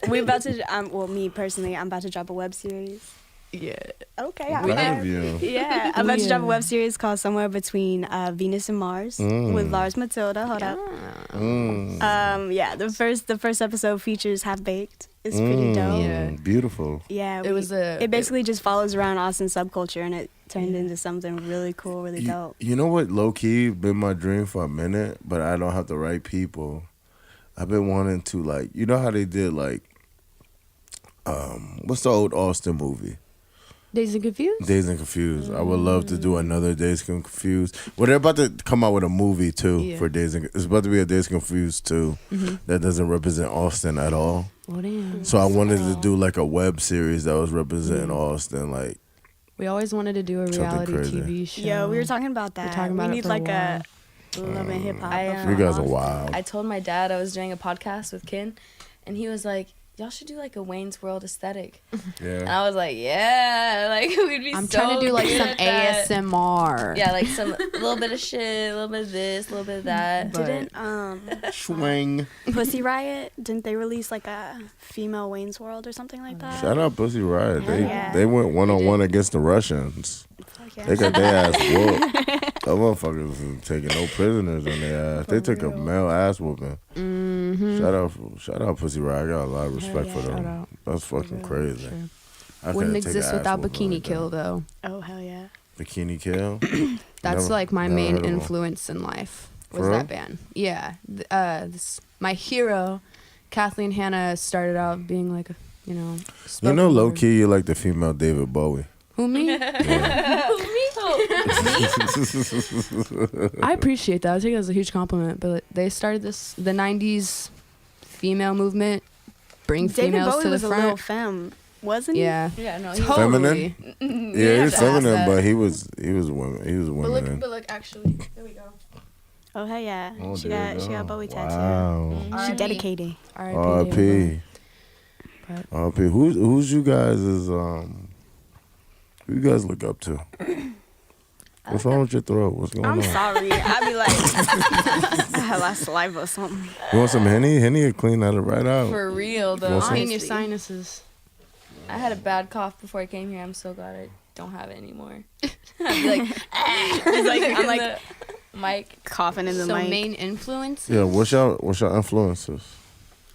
We about to. Well, me personally, I'm about to drop a web series. Yeah. Okay. Proud of you. Yeah, I'm about to drop a web series called Somewhere Between Venus and Mars with Lars Matilda. Hold up. Yeah, the first episode features Half Baked. It's pretty dope. Yeah. Beautiful. Yeah, It it basically just follows around Austin subculture, and it turned into something really cool, really dope. You know what? Low key been my dream for a minute, but I don't have the right people. I've been wanting to like, you know how they did like, what's the old Austin movie? Dazed and Confused? Dazed and Confused. I would love to do another Dazed and Confused. Well, they're about to come out with a movie too for Dazed and it's about to be a Dazed and Confused too that doesn't represent Austin at all. Oh, damn. So I wanted to do like a web series that was representing Austin, like We always wanted to do a Something reality crazy. TV show. Yeah, we were talking about that. talking about we it need for a like while. Love and hip hop. I, you guys are wild. I told my dad I was doing a podcast with Kin, and he was like, y'all should do like a Wayne's World aesthetic. And Yeah. I was like, yeah, like we'd be I'm so trying to do like good some at that. ASMR. Yeah, like a little bit of shit, a little bit of this, a little bit of that. But- Didn't Swing. Pussy Riot, didn't they release like a female Wayne's World or something like that? Shout out Pussy Riot. Yeah. They went 1-on-1 against the Russians. Fuck yeah. They got their ass whooped. Them motherfuckers was taking no prisoners in their ass. They took a male ass whooping. Shout out Pussy Riot. I got a lot of respect for them. Shout out. That's fucking crazy. Sure. I Wouldn't couldn't take exist an ass without whooping Bikini like Kill that. though. Oh hell yeah. Bikini Kill. That's Never- like my never main heard of 'em. influence in life. Was For that real? band? Yeah. My hero, Kathleen Hanna, started out being like a You know, spoken low word. key, you're like the female David Bowie. Who me? Yeah. I appreciate that. I take it as a huge compliment. But they started the '90s female movement, bring David females Bowie to the was a little front. femme, wasn't he? Yeah, Yeah, no, totally. Feminine? Yeah, he was have to ask feminine, that. but he was women. He was a woman. look, actually, there we go. Oh hell yeah. Oh, she there you got go. Bowie tattoo. Wow. She R.I.P. dedicated. R.I.P. But- R.I.P. Who's you guys is who you guys look up to? What's wrong with your throat? What's going I'm on? sorry. I be like, I have a saliva or something. You want some Henny? Henny will clean that right out. For real though. Want some? Clean your Honestly. sinuses. I had a bad cough before I came here. I'm so glad I don't have it anymore. I'd be like, I'm like the mic. coughing in the So mic. main influence. Yeah, what's your influences?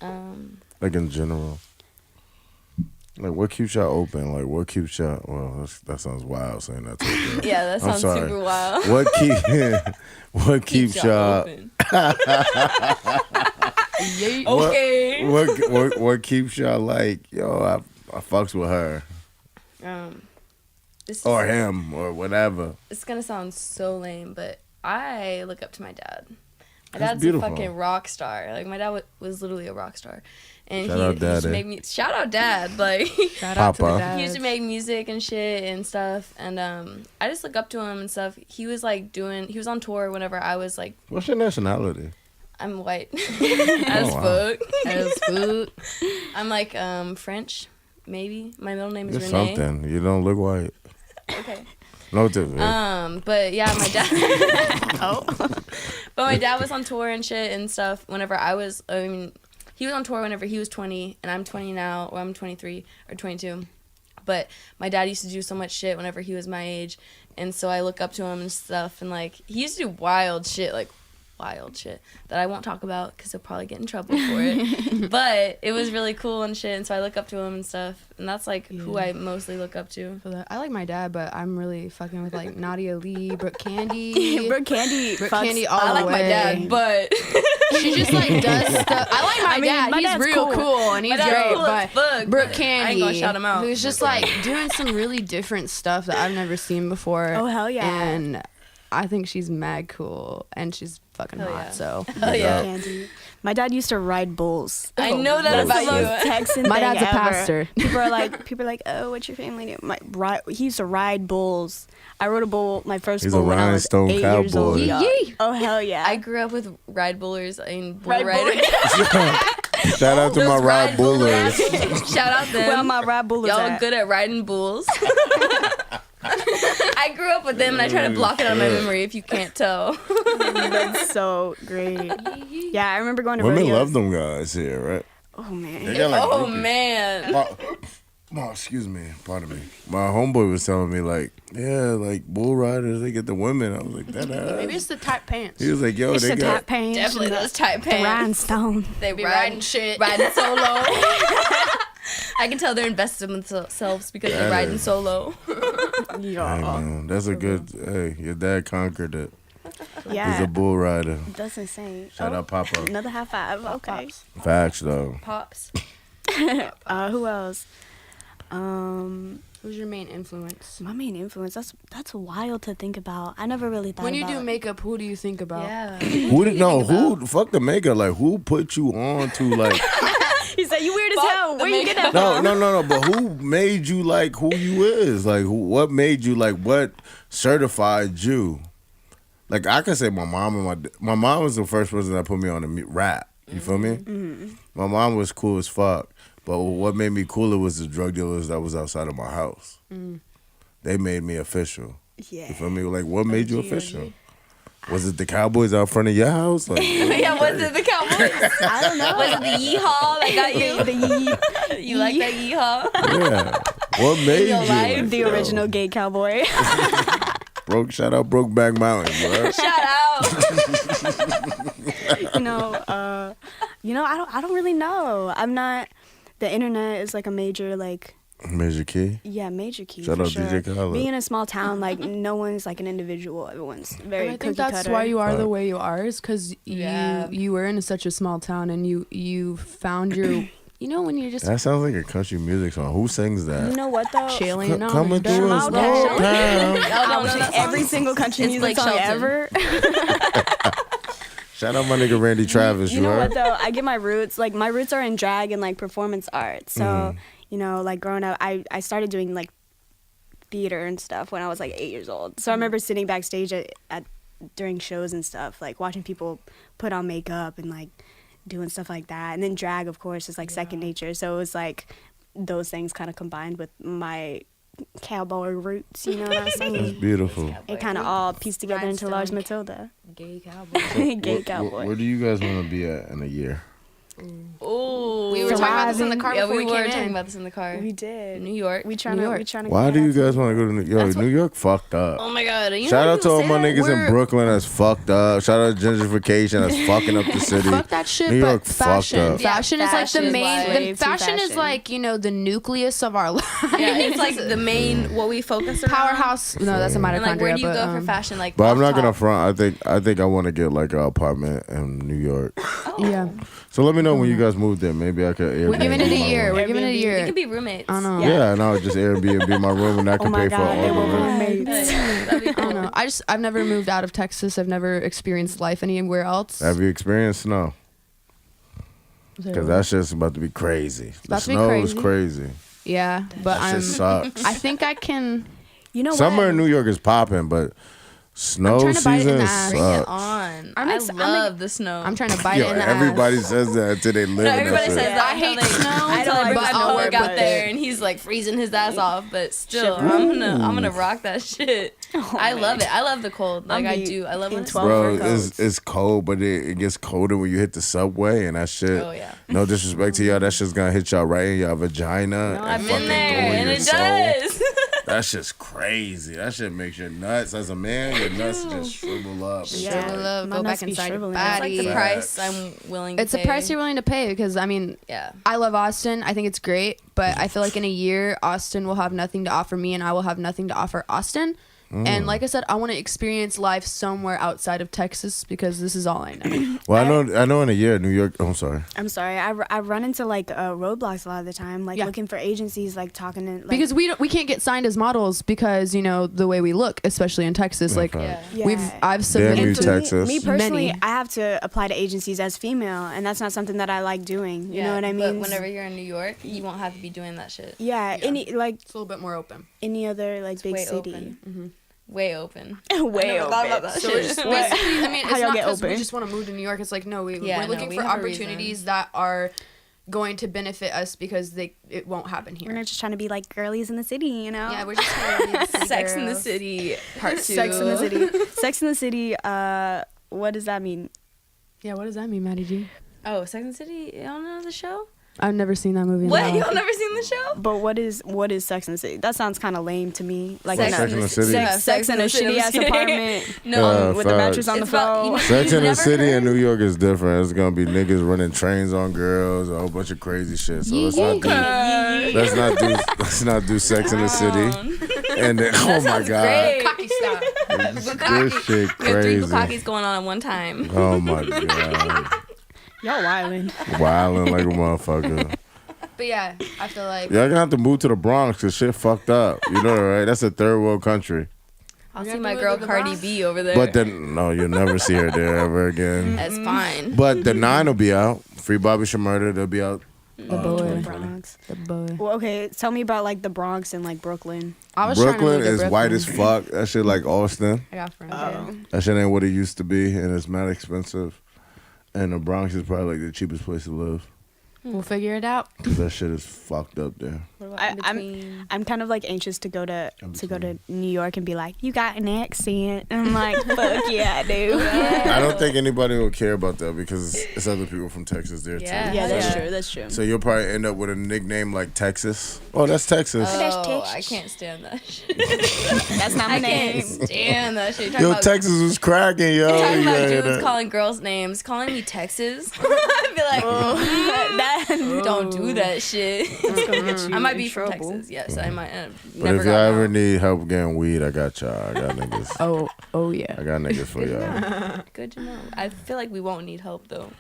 Like in general. Like what keeps y'all open? Like what keeps y'all that sounds wild saying that to a girl. Yeah, that I'm sounds sorry. super wild. What keeps y'all open. Yeah. Okay. what keeps y'all like, yo, I fucks with her. This Or is, him or whatever. it's gonna sound so lame, but I look up to my dad. My That's dad's beautiful. a fucking rock star. Like my dad was literally a rock star, and Shout out he used to Daddy. make me shout out dad. Like Shout out to the Papa. dads. he used to make music and shit and stuff, and I just look up to him and stuff. He was like he was on tour whenever I was like, What's your nationality? I'm white as wow. fuck. As food. I'm like French, maybe. My middle name is You're Renee. something. You don't look white. Okay. No different. But yeah, my dad. Oh. But my dad was on tour and shit and stuff. Whenever he was on tour whenever he was 20, and I'm 20 now, or I'm 23 or 22. But my dad used to do so much shit whenever he was my age, and so I look up to him and stuff. And like he used to do wild shit that I won't talk about because he'll probably get in trouble for it. But it was really cool and shit, and so I look up to him and stuff, and that's like who I mostly look up to. For that. I like my dad, but I'm really fucking with like Nadia Lee, Brooke Candy. Brooke Candy. Brooke fucks- Candy all I the like way. my dad, but She just like does stuff. I like my I mean, dad. my He's dad's real cool. cool and he's My dad's great. cool as But fuck, Brooke but Candy, I ain't gonna shout him out. who's just like doing some really different stuff that I've never seen before. Oh, hell yeah. And I think she's mad cool and she's fucking Hell hot. yeah. So oh yeah, Candy. My dad used to ride bulls. I know that That's the about most you. Texan My thing dad's a ever. pastor. People are like, oh, what's your family name? He used to ride bulls. I rode a bull, my first He's a bull when I was rhinestone 8 years cowboy. old. Yee yee. Oh hell yeah! I grew up with ride bullers and bull Ride riders. Shout out to my Those ride bullers. Shout out them. Well, my ride bull was Y'all at. good at riding bulls. I grew up with them, and I try to block it out of my memory if you can't tell. That's so great. Yeah, I remember going to Women rodeos. love them guys here, right? Oh man. They got like Oh groupies. man. Excuse me, pardon me. My homeboy was telling me like, yeah, like bull riders, they get the women. I was like, that maybe ass. it's the tight pants. He was like, yo, It's they the got. tap pants. Definitely and those tight the pants. rhinestone. They Be riding riding shit. riding solo. I can tell they're invested in themselves because they're Yeah. riding solo. Hey, man, that's a good. Hey, your dad conquered it. He's Yeah. a bull rider. That's insane. Shout out Papa. Another high five. Okay. Facts though. Pops. Who else? Who's your main influence? My main influence. That's wild to think about. I never really thought When you about do it. makeup, who do you think about? Yeah. Who did no? Who fuck the makeup? Like who put you on to like? He said, "You weird as Fuck hell. the Where you get that No, from?" no. But who made you like who you is? Like what made you like what certified you? Like I can say my mom and my mom was the first person that put me on the rap. You feel me? Mm-hmm. My mom was cool as fuck. But what made me cooler was the drug dealers that was outside of my house. They made me official. Yeah. You feel me? Like, what made you official? Was it the Cowboys out front of your house? Like, Yeah, was it the Cowboys? I don't know. Was it the yeehaw that got you? You like that yeehaw? yeah. What made your you? life? Like, The original gay cowboy. Shout out Brokeback Mountain, bro. Shout out. I don't really know. I'm not. The internet is like a major Major Key. major key. Shout for out sure. DJ Khaled. Being in a small town, like no one's like an individual. Everyone's very And I cookie think that's cutter. why you are the way you are, is because Yeah. you were in such a small town and you found your, when you're just That sounds like a country music song. Who sings that? You know what though? chilling on Coming the through a small small town. town. I would sing every single country It's music Blake song Shelton. ever. Shout out my nigga Randy Travis, You know right? what though? I get my roots. Like my roots are in drag and like performance art. So like growing up, I started doing like theater and stuff when I was like 8 years old. So I remember sitting backstage at during shows and stuff, like watching people put on makeup and like doing stuff like that. And then drag, of course, is like second nature. So it was like those things kind of combined with my cowboy roots. You know what I'm That's saying? beautiful. It kind of all pieced together into Lars Rhinestone. Matilda. Gay cowboy. Gay cowboy. Where do you guys want to be at in a year? Ooh. We were talking about this in the car Yeah, before we we were came talking in. about this in the car. We did. New York. We trying New to. York. We trying to. Why get do you out. guys want to go to New York? That's New York fucked up. Oh my god. You Shout know out to all my niggas in We're- Brooklyn that's fucked up. Shout out to gentrification that's fucking up the city. Fuck that shit, New York but fucked fashion. up. Yeah, Fashion is like fashion the is main. like- The Slave to fashion is fashion. like the nucleus of our life. Yeah, it's like the main what we focus on. Powerhouse. No, that's a mitochondria. And like, where do you but, go for fashion? Like, But I'm off not gonna top. front. I think I want to get like an apartment in New York. Yeah, So let me know when you guys move there. Maybe I could Airbnb. we're giving it a my year. room. We're giving it a We year. can be roommates. I don't know. Yeah, and I'll just Airbnb my room and I Oh can my pay for God, they all were the rent. roommates. That'd be I cool. don't know. I've never moved out of Texas. I've never experienced life anywhere else. Have you experienced snow? Because that shit's about to be crazy. The about to be snow is crazy. crazy. Yeah, but That shit sucks. I think I can. You know Summer what? in New York is popping, but snow trying to bite it in season the ass. Bring it sucks. on. I'm ex- I I'm love the snow. I'm trying to bite Yo, it in the everybody ass. says that until they live No, in that everybody shit. says that. I hate until they- snow, Until but I bring my I'll coworker work out with there it. and he's like freezing his ass off, but still, I'm gonna rock that shit. I love it. I love the cold. Like I'm I be do. I love when in it's 12 Bro, fur coats. it's cold, but it gets colder when you hit the subway and that shit. Oh, yeah. No disrespect to y'all, that shit's gonna hit y'all right in your vagina. No, and I've fucking been there, go in and your it soul. does. That shit's crazy. That shit makes your nuts. As a man, your nuts just shrivel up. and Yeah. shit. Love, My go nuts back be inside your shriveling. It's like the body. price I'm willing to It's pay. a price you're willing to pay because I mean, Yeah. I love Austin. I think it's great, but I feel like in a year, Austin will have nothing to offer me, and I will have nothing to offer Austin. And like I said, I want to experience life somewhere outside of Texas because this is all I know. Well, I know in a year, New York. I'm sorry. I'm sorry. I run into like roadblocks a lot of the time, like Yeah. looking for agencies, like talking to like, Because we can't get signed as models because the way we look, especially in Texas. Like Yeah. I've Damn submitted you, for to Texas. me personally, Many. I have to apply to agencies as female, and that's not something that I like doing. You know what I mean? But whenever you're in New York, you won't have to be doing that shit. yeah, any like It's a little bit more open. any other like big way city, open. Way open. way never thought about that So shit. we're just What? basically, I mean, How it's y'all not get because we open? just want to move to New York. It's like, no, Yeah, we're no, looking we for have a reason. opportunities that are going to benefit us because it won't happen here. We're not just trying to be like girlies in the city, you know? Yeah, we're just trying to be the city Sex in the girls. City Part 2. Sex in the City. Sex in the City. What does that mean? Yeah, what does that mean, Maddie G? Oh, Sex and the City? You don't know the show? I've never seen that movie. What? No. Y'all never seen the show? But what is Sex in the City? That sounds kind of lame to me. Like Sex in the City? Sex in a shitty ass apartment. No, With the facts. mattress on the It's about- floor. Sex in the never City heard? in New York is different. It's gonna be niggas running trains on girls, a whole bunch of crazy shit. So let's not do Sex in the City. And then, oh my god, Great. Cocky style. this shit We have 3 crazy. Bukakis going on at one time. Oh my god, Y'all wildin'. wilding like a motherfucker. But yeah, I feel like Y'all gonna have to move to the Bronx cause shit fucked up. You know that, right? That's a third world country. I'll You see have my to girl move to the Cardi Bronx? B over there. But then no, you'll never see her there ever again. That's fine. But the 9 will be out. Free Bobby Shmurda. They'll be out. the boy. Bronx. The boy. Well, okay, tell me about like the Bronx and like Brooklyn. I was trying to Brooklyn move to is white Brooklyn. as fuck. That shit like Austin. I got friends there. That shit ain't what it used to be, and it's mad expensive. And the Bronx is probably like the cheapest place to live. We'll figure it out. 'Cause that shit is fucked up there. What about in I'm between? I'm kind of like anxious to go to New York and be like, you got an accent. And I'm like, fuck yeah, I do. I don't think anybody will care about that because it's other people from Texas there Yeah. too. Yeah, that's Yeah. true. That's true. So you'll probably end up with a nickname like Texas. Oh, that's Texas. Oh, I can't stand that shit. That's not my I can't name. stand that shit. You're talking Yo, about, Texas was cracking, yo. you're talking You about gotta hear dudes that. calling girls names, calling me Texas. I'd be like, don't do that shit. I might be from Texas, yes. I might. But Never if got y'all ever out. need help getting weed, I got y'all. I got niggas. Oh yeah. I got niggas for y'all. Good to know. I feel like we won't need help though.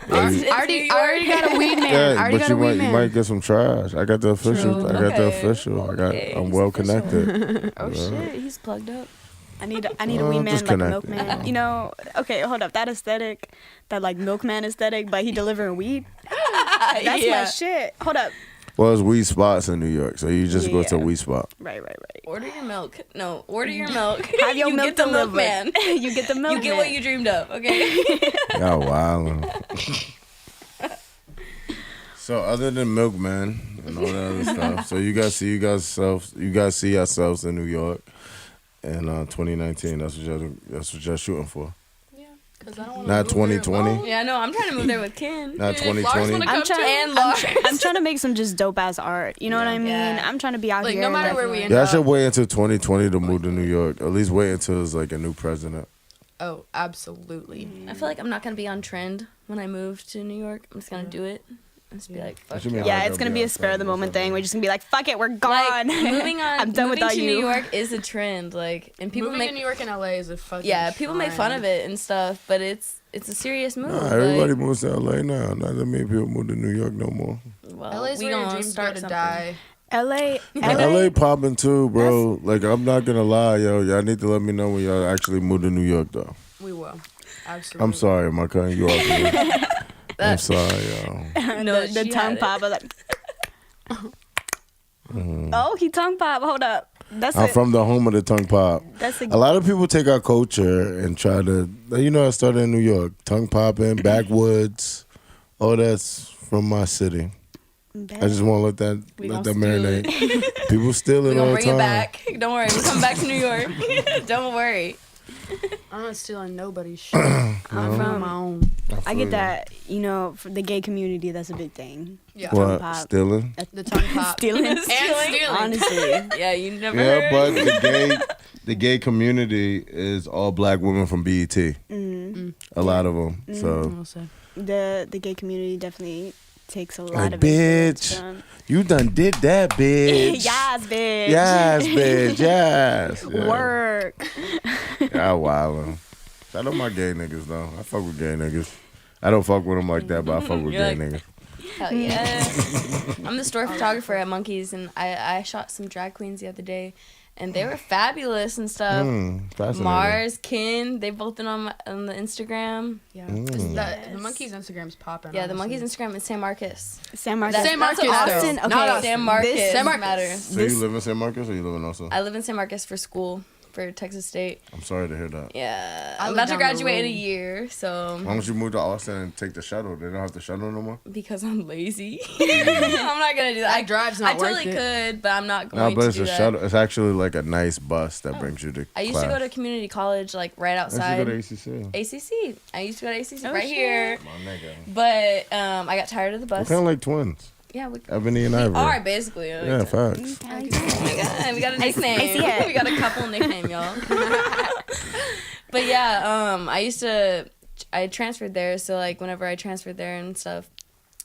Yeah, you- I already got a weed man. I already but got you a weed might man. you might get some trash. I got the official. True. I got the Okay. official. Okay, I'm he's well official. connected. Oh shit, he's plugged up. I need a wee man, just like a connected. milkman. You know, okay, hold up. That aesthetic, that like milkman aesthetic, but he delivering weed. That's my shit. Hold up. Well, it's weed spots in New York, so you just go to a Yeah. weed spot. Right. Order your milk. No, order your milk. Have your you milk get the delivered. milkman. You get the milkman. You get what you dreamed of. Okay. Y'all wildin'. So other than milkman and all that other stuff, so you guys see yourselves in New York in 2019. That's what y'all shooting for. Because I don't want Not 2020. Yeah, no, I'm trying to move there with Ken. Not Lars 2020. wanna I'm come trying. too? And Lars. I'm trying to make some just dope ass art. You know what I mean? Yeah. I'm trying to be out Like, here. no matter like, where we end Y'all up. should wait until 2020 to move to New York. At least wait until it's like a new president. Oh, absolutely. I feel like I'm not gonna be on trend when I move to New York. I'm just gonna do it. And just be like, fuck What you mean? it. Yeah, Like, it's gonna they'll be be a spur of the outside or moment thing. something. We're just gonna be like, fuck it, we're Like gone. moving on, I'm done moving without to you. New York is a trend. Like, and people Moving make to New York and LA is a fucking yeah, people make fun of trend. it and stuff, but it's a serious move. Nah, everybody like, moves to LA now. Not that many people move to New York no more. well, LA's we where your gonna dreams go start to something. die. LA, LA popping too, bro. Like I'm not gonna lie, yo. Y'all need to let me know when y'all actually move to New York, though. We will. Absolutely. I'm sorry, am I cutting you off? Here? I'm sorry, yo. No, the she tongue had it. pop. I was like, oh, he tongue pop. Hold up. That's I'm it. from the home of the tongue pop. That's A lot of people take our culture and try to, I started in New York. Tongue popping, backwoods. Oh, that's from my city. I just want to We let gonna that steal marinate. People steal it We're all gonna the bring time. it back. Don't worry, we're coming back to New York. Don't worry. I'm not stealing nobody's shit. I'm from my own. I get that. You know, for the gay community, that's a big thing. Yeah. What? pop. Stealing? The tongue pop. Stealing. And stealing. Honestly. Yeah, you never Yeah, heard. but the gay community is all black women from BET. Mm-hmm. A lot of them. So, Well said. The gay community definitely takes a lot like, of influence bitch, from- you done did that, bitch. yes, bitch. Yes, bitch. Yes. Yeah. Work. Yeah, wow. Shout out my gay niggas, though. I fuck with gay niggas. I don't fuck with them like that, but I fuck with You're gay like- niggas. Hell yeah. I'm the store photographer at Monkeys, and I shot some drag queens the other day, and they were fabulous and stuff. Fascinating. Mars, Kin, they both been on the Instagram. Yeah. Yes. The monkey's Instagram's popping. Yeah, the honestly. Monkeys Instagram is San Marcos. San Marcos. That's- San that's what Marcos, Austin. though. Okay, Not San Austin. Marcos. This- San Marcos. matters. So you live in San Marcos or you live in Austin? I live in San Marcos for school, for Texas State. I'm sorry to hear that. Yeah, I I'm live about to down the graduate in a road. year, so Why don't you move to Austin and take the shuttle? They don't have the shuttle no more? because I'm lazy, I'm not gonna do that. That drive's not I totally worth it. could, but I'm not No, going but to it's do a that. shuttle. It's actually like a nice bus that brings you to I used class. to go to community college, like right I outside. used to go to ACC. ACC. I used to go to ACC Oh, right shit. here, My nigga. but I got tired of the We're bus. kind of like twins. Yeah, we Ebony and Ivory. are basically. Yeah, facts. Oh my god, we got a nickname. I see it. We got a couple nickname, y'all. But yeah, I transferred there, so like whenever I transferred there and stuff,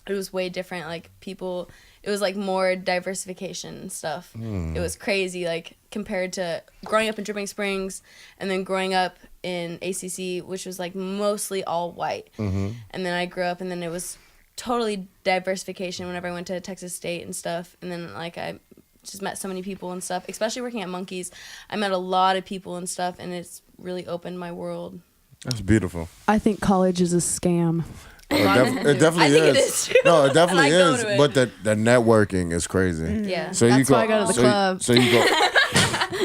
it was way different. Like people, it was like more diversification and stuff. It was crazy, like compared to growing up in Dripping Springs and then growing up in ACC, which was like mostly all white. And then I grew up, and then it was totally diversification whenever I went to Texas State and stuff. And then like I just met so many people and stuff, especially working at Monkeys. I met a lot of people and stuff, and it's really opened my world. That's beautiful. I think college is a scam. It definitely I think it is. is too. No, it definitely And I go is. to it. But the networking is crazy. Yeah. So That's why I go to the so club. So you go,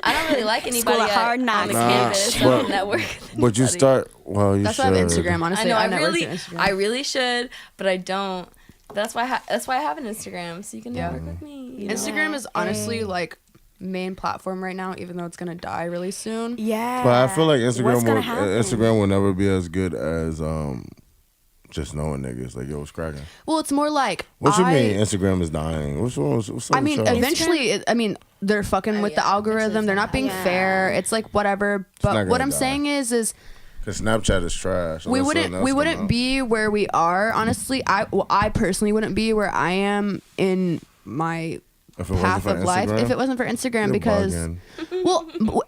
I don't really like anybody School of Hard on Knocks. the Nah, campus. but- Don't network. with but you anybody. start. Well, you That's should. why I have Instagram, I honestly. know. I networked really, through Instagram. I really should, but I don't. That's why I have an Instagram, so you can network with me. You know? Instagram is honestly like main platform right now, even though it's gonna die really soon. Yeah. But I feel like What's Instagram gonna happen? will never be as good as just knowing niggas. Like, yo, what's cracking? Well, it's more like What you mean Instagram is dying? What's up I mean, with y'all? eventually, they're fucking with the yeah, algorithm. eventually They're not being Yeah. fair. It's like whatever. not But what gonna I'm die. saying is Because Snapchat is trash. we unless wouldn't something else come out. be where we are. Honestly, I personally wouldn't be where I am in my If it wasn't path for of life Instagram? if it wasn't for Instagram. You're Because bugging. well,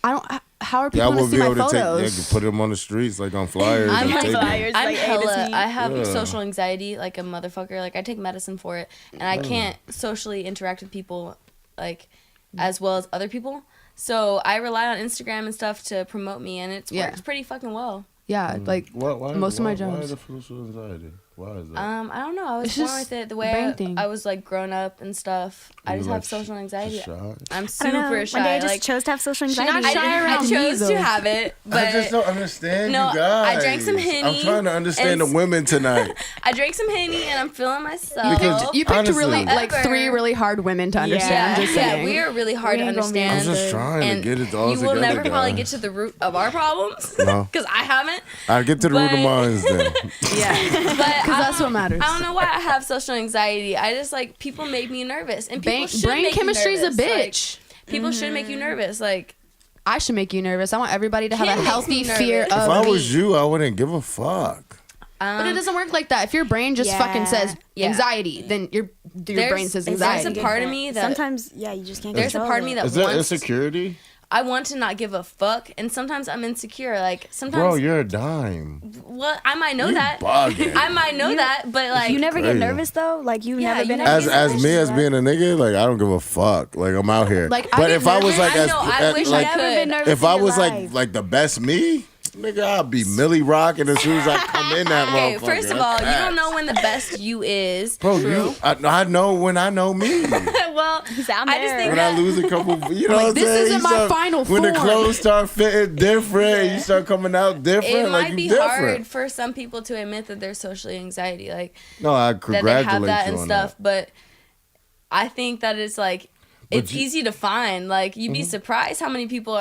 I don't. How are Yeah, I people would gonna see be my able to photos? put them on the streets, like on flyers. I'm and like take them. flyers. I'm like, hey, this hella. me. I have Yeah. social anxiety, like a motherfucker. Like I take medicine for it, and I can't socially interact with people, like as well as other people. So I rely on Instagram and stuff to promote me, and it's works pretty fucking well. Yeah, like Why most of my Why jobs. the social anxiety? Why is that? I don't know. I was It's born just with it. The brain way thing. I was like grown up and stuff. I You just like have social anxiety. Just shy? I'm I don't know. super shy. One day I just like chose to have social not anxiety. shy I around me, chose though. to have it, but I just don't understand No, you guys. I drank some Henny I'm trying to understand and the women tonight. I drank some Henny and I'm feeling myself. Because you picked honestly- really like Ever. 3 really hard women to understand. yeah, I'm just saying. we are really hard We to ain't gonna be I'm understand. just trying and to get it all you together. will never probably guys. get to the root of our problems No. because I haven't. I'll get to the root of but- mine then. Yeah, but that's what matters. I don't know why I have social anxiety. I just like people make me nervous, and people should Brain make chemistry is you a nervous. Like, bitch. people should make you nervous. Like I should make you nervous. I want everybody to have Kim a makes healthy me fear nervous. of If I me. was you, I wouldn't give a fuck. But it doesn't work like that. If your brain just fucking says Yeah. anxiety, then your brain says there's anxiety. a part of me that Sometimes, yeah, you just can't. there's a control part of me it. that Is that wants. insecurity? I want to not give a fuck, and sometimes I'm insecure. Like sometimes, Bro, you're a dime. well, I might know You that. bugging. I might know that, but like You never get Crazy. nervous though. Like you've Yeah, never you been never As get as nervous, me as being a nigga, like I don't give a fuck. Like I'm out here. Like, I but get if I was nervous. like I as, know, I as- wish I like could. Never been nervous if I in your was life. like the best me, nigga, I'll be Millie rocking as soon as I come in that okay, motherfucker. first of all, you don't know when the best you is. Bro, I know when I know me. Well, He's out I just there. think When I that lose a couple, you know Like, what I'm this saying? isn't You my start- final When the form. clothes start fitting different, you start coming out different. it like might you be different. hard for some people to admit that they're socially anxiety, like No, I that congratulate they have that you and on stuff. that. But I think that it's like it's you- Mm-hmm. easy to find. Like you'd be surprised how many people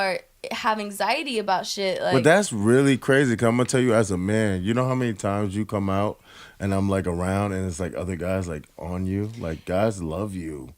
have anxiety about shit. Like But that's really crazy. Cause I'm gonna tell you, as a man, you know how many times you come out and I'm like around and it's like other guys like on you. Like guys love you.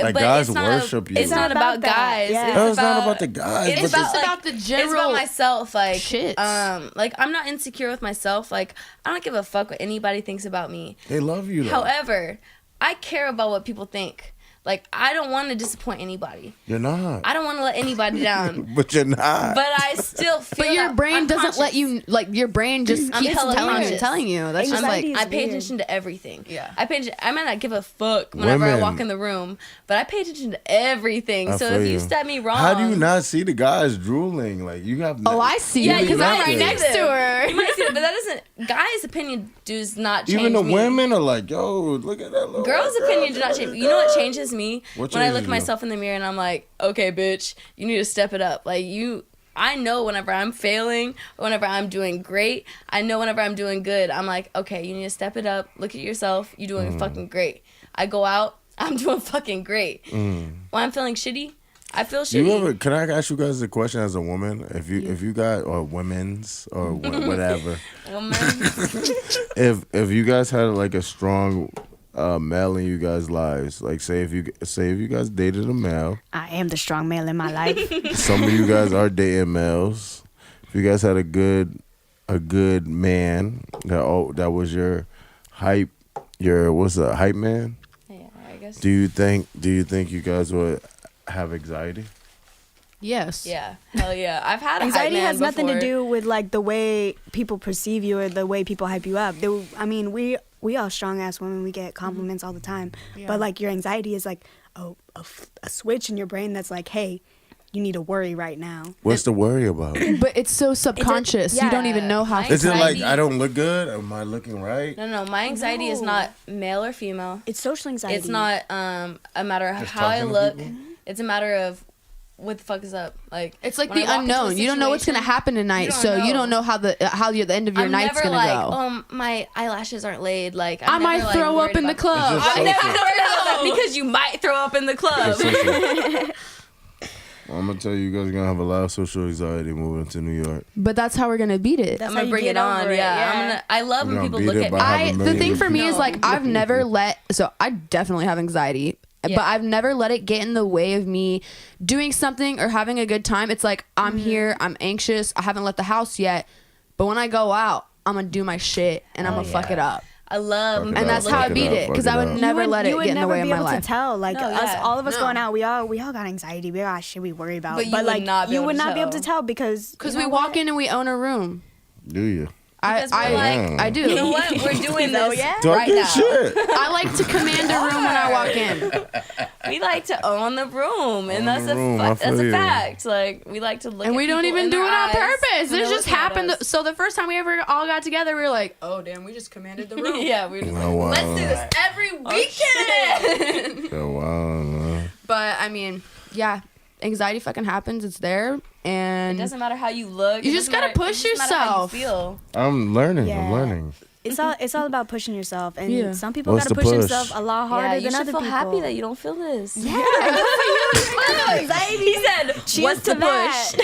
Like but guys it's not worship you. It's not about that. guys. Yeah. No, it's not about the guys. It's but about, this- about the It's general about myself. Like shit. like I'm not insecure with myself. Like I don't give a fuck what anybody thinks about me. they love you though. However, I care about what people think. Like I don't want to disappoint anybody. You're not. I don't want to let anybody down. But you're not. But I still feel. But your that brain I'm doesn't let conscious. you, like, your brain just I'm keeps hella telling you conscious. and telling you. That's just Anxiety like, is I pay weird. attention to everything. Yeah. I might not give a fuck whenever I Women. walk in the room, but I pay attention to everything. I So feel if you you. step me wrong, How do you not see the guys drooling? Like you have. oh, I see Yeah, you because you I'm might right see next them. to her. You might see it, but that doesn't. Guys' opinion does not change Even the me. women are like, yo, look at that little Girls' girl. opinion do not change. You know what changes me? What When I changes look you? myself in the mirror and I'm like, okay, bitch, you need to step it up. Like I know whenever I'm failing, whenever I'm doing great, I know whenever I'm doing good, I'm like, okay, you need to step it up. Look at yourself. You're doing fucking great. I go out, I'm doing fucking great. When I'm feeling shitty, I feel shitty. You ever? Can I ask you guys a question as a woman? If you got or women's or whatever, Woman. if you guys had like a strong male in you guys' lives, like say if you guys dated a male, I am the strong male in my life. some of you guys are dating males. If you guys had a good man that was your hype, what's a hype man? Yeah, I guess. Do you think you guys would have anxiety? Yes. Yeah, hell yeah. I've had a Anxiety hype man has nothing to before. do with like the way people perceive you or the way people hype you up. We all strong ass women. We get compliments all the time. But like your anxiety is like a switch in your brain that's like, hey, you need to worry right now. What's the worry about? But it's so subconscious. You don't even know how. My Is it like anxiety- I don't look good? Am I looking right? No, my anxiety is No. not male or female. It's social anxiety. It's not a matter of Just how I talking to look. people? It's a matter of what the fuck is up? Like It's like when the I walk into a unknown. You don't know what's gonna situation, happen tonight, don't so you know. don't know how the end of your I'm night's never gonna like, go. my eyelashes aren't laid. Like I I'm might never, like, throw up worried in the about- club. It's just I'm never social. worried about that because you might throw up in the club. I'm gonna tell you, you guys are gonna have a lot of social anxiety moving to New York. But that's how we're gonna beat it. That's I'm how gonna you bring get it on. over it, Yeah, I love You're when gonna people beat look it at by me. having The millions thing of for me people. is like I've never let I definitely have anxiety, but Yeah. I've never let it get in the way of me doing something or having a good time. It's like I'm here, I'm anxious, I haven't left the house yet, but when I go out, I'm gonna do my shit and I'm gonna fuck it up. I love Fuck when it And up, that's people how look I at beat me. it because I would Fuck it never up. let it get in the way of my be able life. to tell. Like No, us, yeah. all of us No. going out, we all got anxiety. We got shit we worry about. But you would like not be you able would to not be able to tell. tell because Because we walk in and we own a room. Do you? Because we're like, I do. you know what? We're doing this yeah? Talk right your now. shit. I like to command a room when I walk in. We like to own the room, and Own that's the room, I that's feel a you. fact. Like we like to look, And at we don't people even in do their it on eyes purpose. when It they're just looking at happened. us. So the first time we ever all got together, we were like, oh, damn, we just commanded the room. Yeah, we just Oh, like, wow. let's do this every weekend. Yeah, wow, man. But, I mean, yeah, anxiety fucking happens. It's there. It And doesn't matter how you look. You it just doesn't gotta matter- push it doesn't matter how you yourself. feel. I'm learning. Yeah. I'm learning. it's all about pushing yourself. And Yeah. some people What's gotta the push push? themselves a lot harder Yeah, you than should other feel people. happy that you don't feel this. Yeah, He said, Cheers "What's to the push?"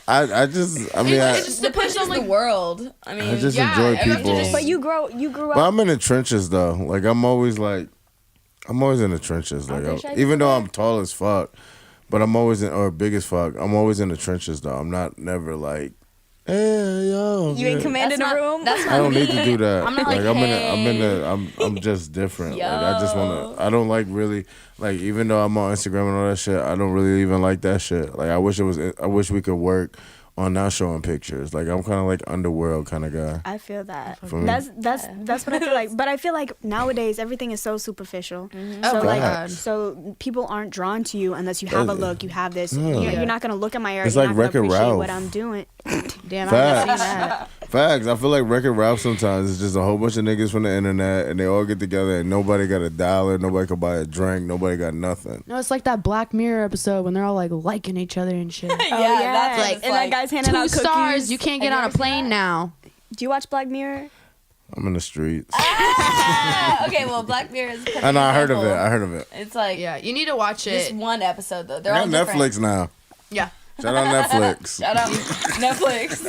I just, I mean, it's just The push is the world. I mean, I just yeah, enjoy you have to people. just- but you grew But up. I'm in the trenches though. Like I'm always in the trenches. Like there shy even though people I'm tall as fuck, but I'm always or big as fuck. I'm always in the trenches though. I'm not never like, hey yo. You ain't yeah." commanding That's a not- room. that's I don't me. need to do that. I'm not like, I'm just different. Like I just wanna. I don't like really like even though I'm on Instagram and all that shit. I don't really even like that shit. Like I wish we could work on not showing pictures. Like I'm kind of like underworld kind of guy. I feel that. For me. That's what I feel like. But I feel like nowadays everything is so superficial. Oh, So like, God. so people aren't drawn to you unless you have a look. You have this. Yeah. You're not gonna look at my art. It's You're like not gonna Wreck-It appreciate Ralph. what I'm doing. Damn, I haven't seen that. Facts. I feel like Wreck-It Ralph sometimes is just a whole bunch of niggas from the internet and they all get together and nobody got $1, nobody could buy a drink, nobody got nothing. No, it's like that Black Mirror episode when they're all like liking each other and shit. Oh, yeah, that's like, what and that guy's handing 2 out cookies. stars. You can't get Have you on a ever seen plane that? now. Do you watch Black Mirror? I'm in the streets. Okay, well, Black Mirror is. I know, I heard of it. It's like Yeah, you need to watch just it. one episode though. They're I all got different. Netflix now. Yeah. Shout out Netflix. Shout out Netflix.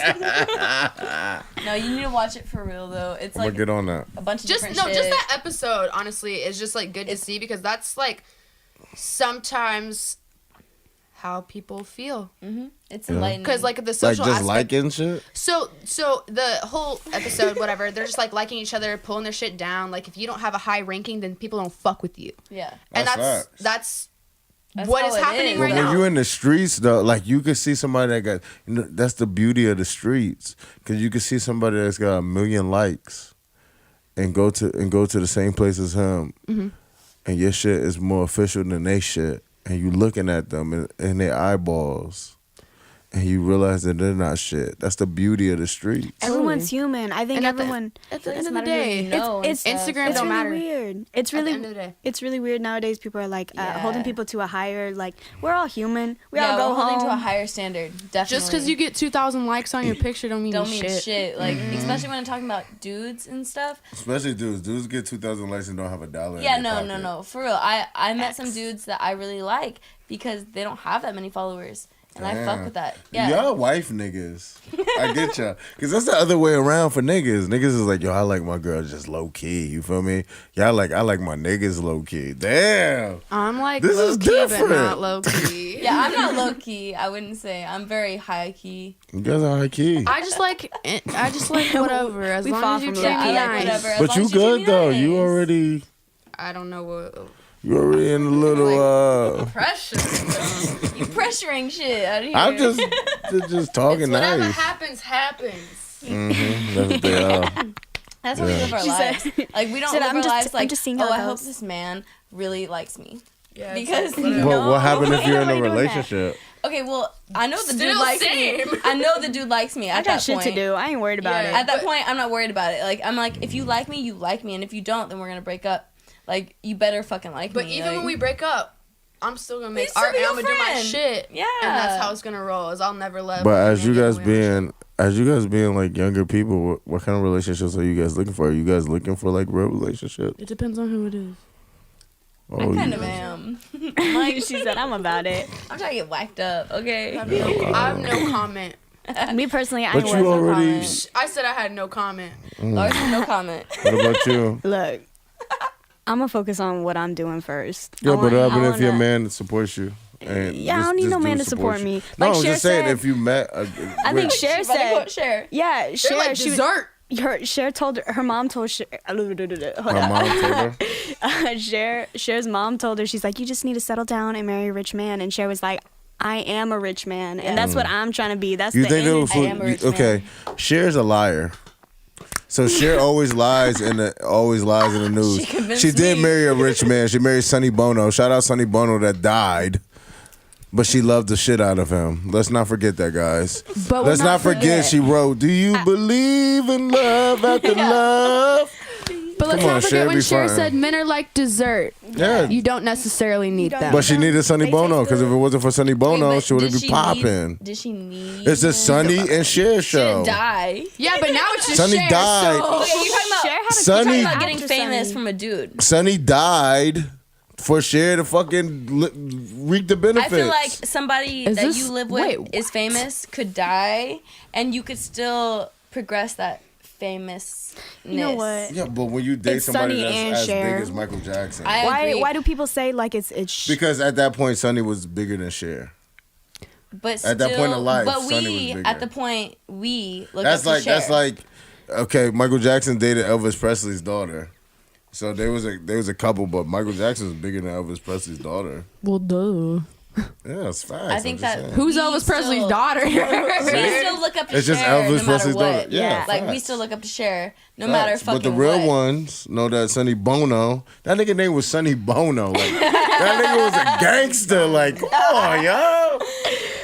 No, you need to watch it for real though. It's I'm like gonna get on that. a bunch of Just different shit. just that episode honestly is just like good to see because that's like sometimes how people feel It's Yeah. enlightening. because like the Like social just aspect. liking shit. So the whole episode, whatever, they're just like liking each other, pulling their shit down. Like if you don't have a high ranking, then people don't fuck with you, yeah. and That's that's facts. that's what how is it happening is, right But though. when now. you in the streets though, like you could see somebody that got, you know, that's the beauty of the streets, because you could see somebody that's got 1 million likes, and go to the same place as him, and your shit is more official than they shit, and you looking at them in their eyeballs, and you realize that they're not shit. That's the beauty of the streets. Everyone's human. I think And at the- everyone. At the end of Doesn't the matter who you day, know and it's stuff. Instagram It's don't really matter. weird. It's At the really end of the day. it's really weird nowadays. People are like Yeah. holding people to a higher like we're all human. We Yeah, all go we're holding home. to a higher standard. Definitely. Just because you get 2,000 likes on your picture don't mean don't mean shit. shit. Like especially when I'm talking about dudes and stuff. Especially dudes. Dudes get 2,000 likes and don't have $1. in Yeah, their no, pocket. no. For real. I met some dudes that I really like because they don't have that many followers. And I fuck Damn. with that. Yeah. Y'all wife niggas. I get y'all. Because that's the other way around for niggas. Niggas is like, yo, I like my girl just low key. You feel me? I like my niggas low key. Damn. I'm like This low is key, but different. not low key. Yeah, I'm not low key. I wouldn't say. I'm very high key. You guys are high key. I just like whatever as We long fall as you from treat that. me I like nice. whatever. As But long you as treat good me though. nice. You already I don't know what in a little pressure. You pressuring shit out of here. I'm just talking Whatever nice. happens. That's what they are. That's how we live our She lives. said- Like we don't said, live "I'm our just- lives I'm like, just seeing oh, how it I hope goes." this man really likes me. Yeah, Because What happened if you're in Why a you doing that? relationship? okay, well, I know the dude Still likes same. me. I know the dude likes me. At I got that shit point. to do. I ain't worried about Yeah. At that point, I'm not worried about it. Like I'm like, if you like me, and if you don't, then we're gonna break up. Like you better fucking like But me. even like, when we break up, I'm still gonna make still art be and your I'm gonna do my friend. shit. Yeah. And that's how it's gonna roll. Is I'll never let. But one as you man guys get away with my being like younger people, what kind of relationships are you guys looking for? Are you guys looking for like real relationships? shit. It depends on who it is. I Oh, kind you- of am. Like she said, I'm about it. I'm trying to get whacked up, okay? I have no comment. Me personally, I But ain't you worth no already- comment. I said I had no comment. Lars, no comment. What about you? Look, I'm gonna focus on what I'm doing first. Yeah, but I even if your wanna- man supports you, and Yeah, I this- don't need this no man dude to support supports you. me. No, Like I was Cher just saying said- if you met. I think rich- Cher She's about to said, quote Cher. yeah, They're Cher. like She dessert. Cher told her mom told Cher. her mom told her. Cher's mom told her, she's like, you just need to settle down and marry a rich man. And Cher was like, I am a rich man, and that's what I'm trying to be. That's You the think it end. was I am a rich okay? Cher's a liar. So Cher always lies in the news. She convinced She did me. marry a rich man. She married Sonny Bono. Shout out Sonny Bono that died. But she loved the shit out of him. Let's not forget that, guys. But Let's not forget she wrote, "Do you believe in love after love?" But let's Come on, not Cher, forget be when Cher fine. said men are like dessert. Yeah. You don't necessarily need them. But she needed Sonny They Bono taste because if it wasn't for Sonny Bono, Wait, but she would have did been she popping. need- Did she need? It's a Sonny and Cher She didn't show. die. yeah, but now it's just Sonny Cher, died. so- Okay, you're talking about, Cher had a Sonny- you're talking kid about getting after famous Sonny. from a dude. Sonny died for Cher to fucking reap the I benefits. feel like somebody Is that this- you live with wait, is famous could die, and you could still progress that famousness. You know what? Yeah, but when you date It's somebody Sonny that's and as Cher. big as Michael Jackson, I agree. Why do people say like it's because at that point Sonny was bigger than Cher. But At that point in life, but Sonny was we bigger. at the point we look That's up to like Cher. that's like okay, Michael Jackson dated Elvis Presley's daughter. So there was a couple, but Michael Jackson was bigger than Elvis Presley's daughter. Well, duh. Yeah, it's facts. I think I'm just that saying. Who's we Elvis Presley's still- daughter? We still look up to It's just Cher Elvis no matter Presley's what. daughter. Yeah, like we facts. still look up to Cher no matter Facts. fucking But the real what. ones know that Sonny Bono, that nigga name was Sonny Bono. Like that nigga was a gangster. Like, come on, yo.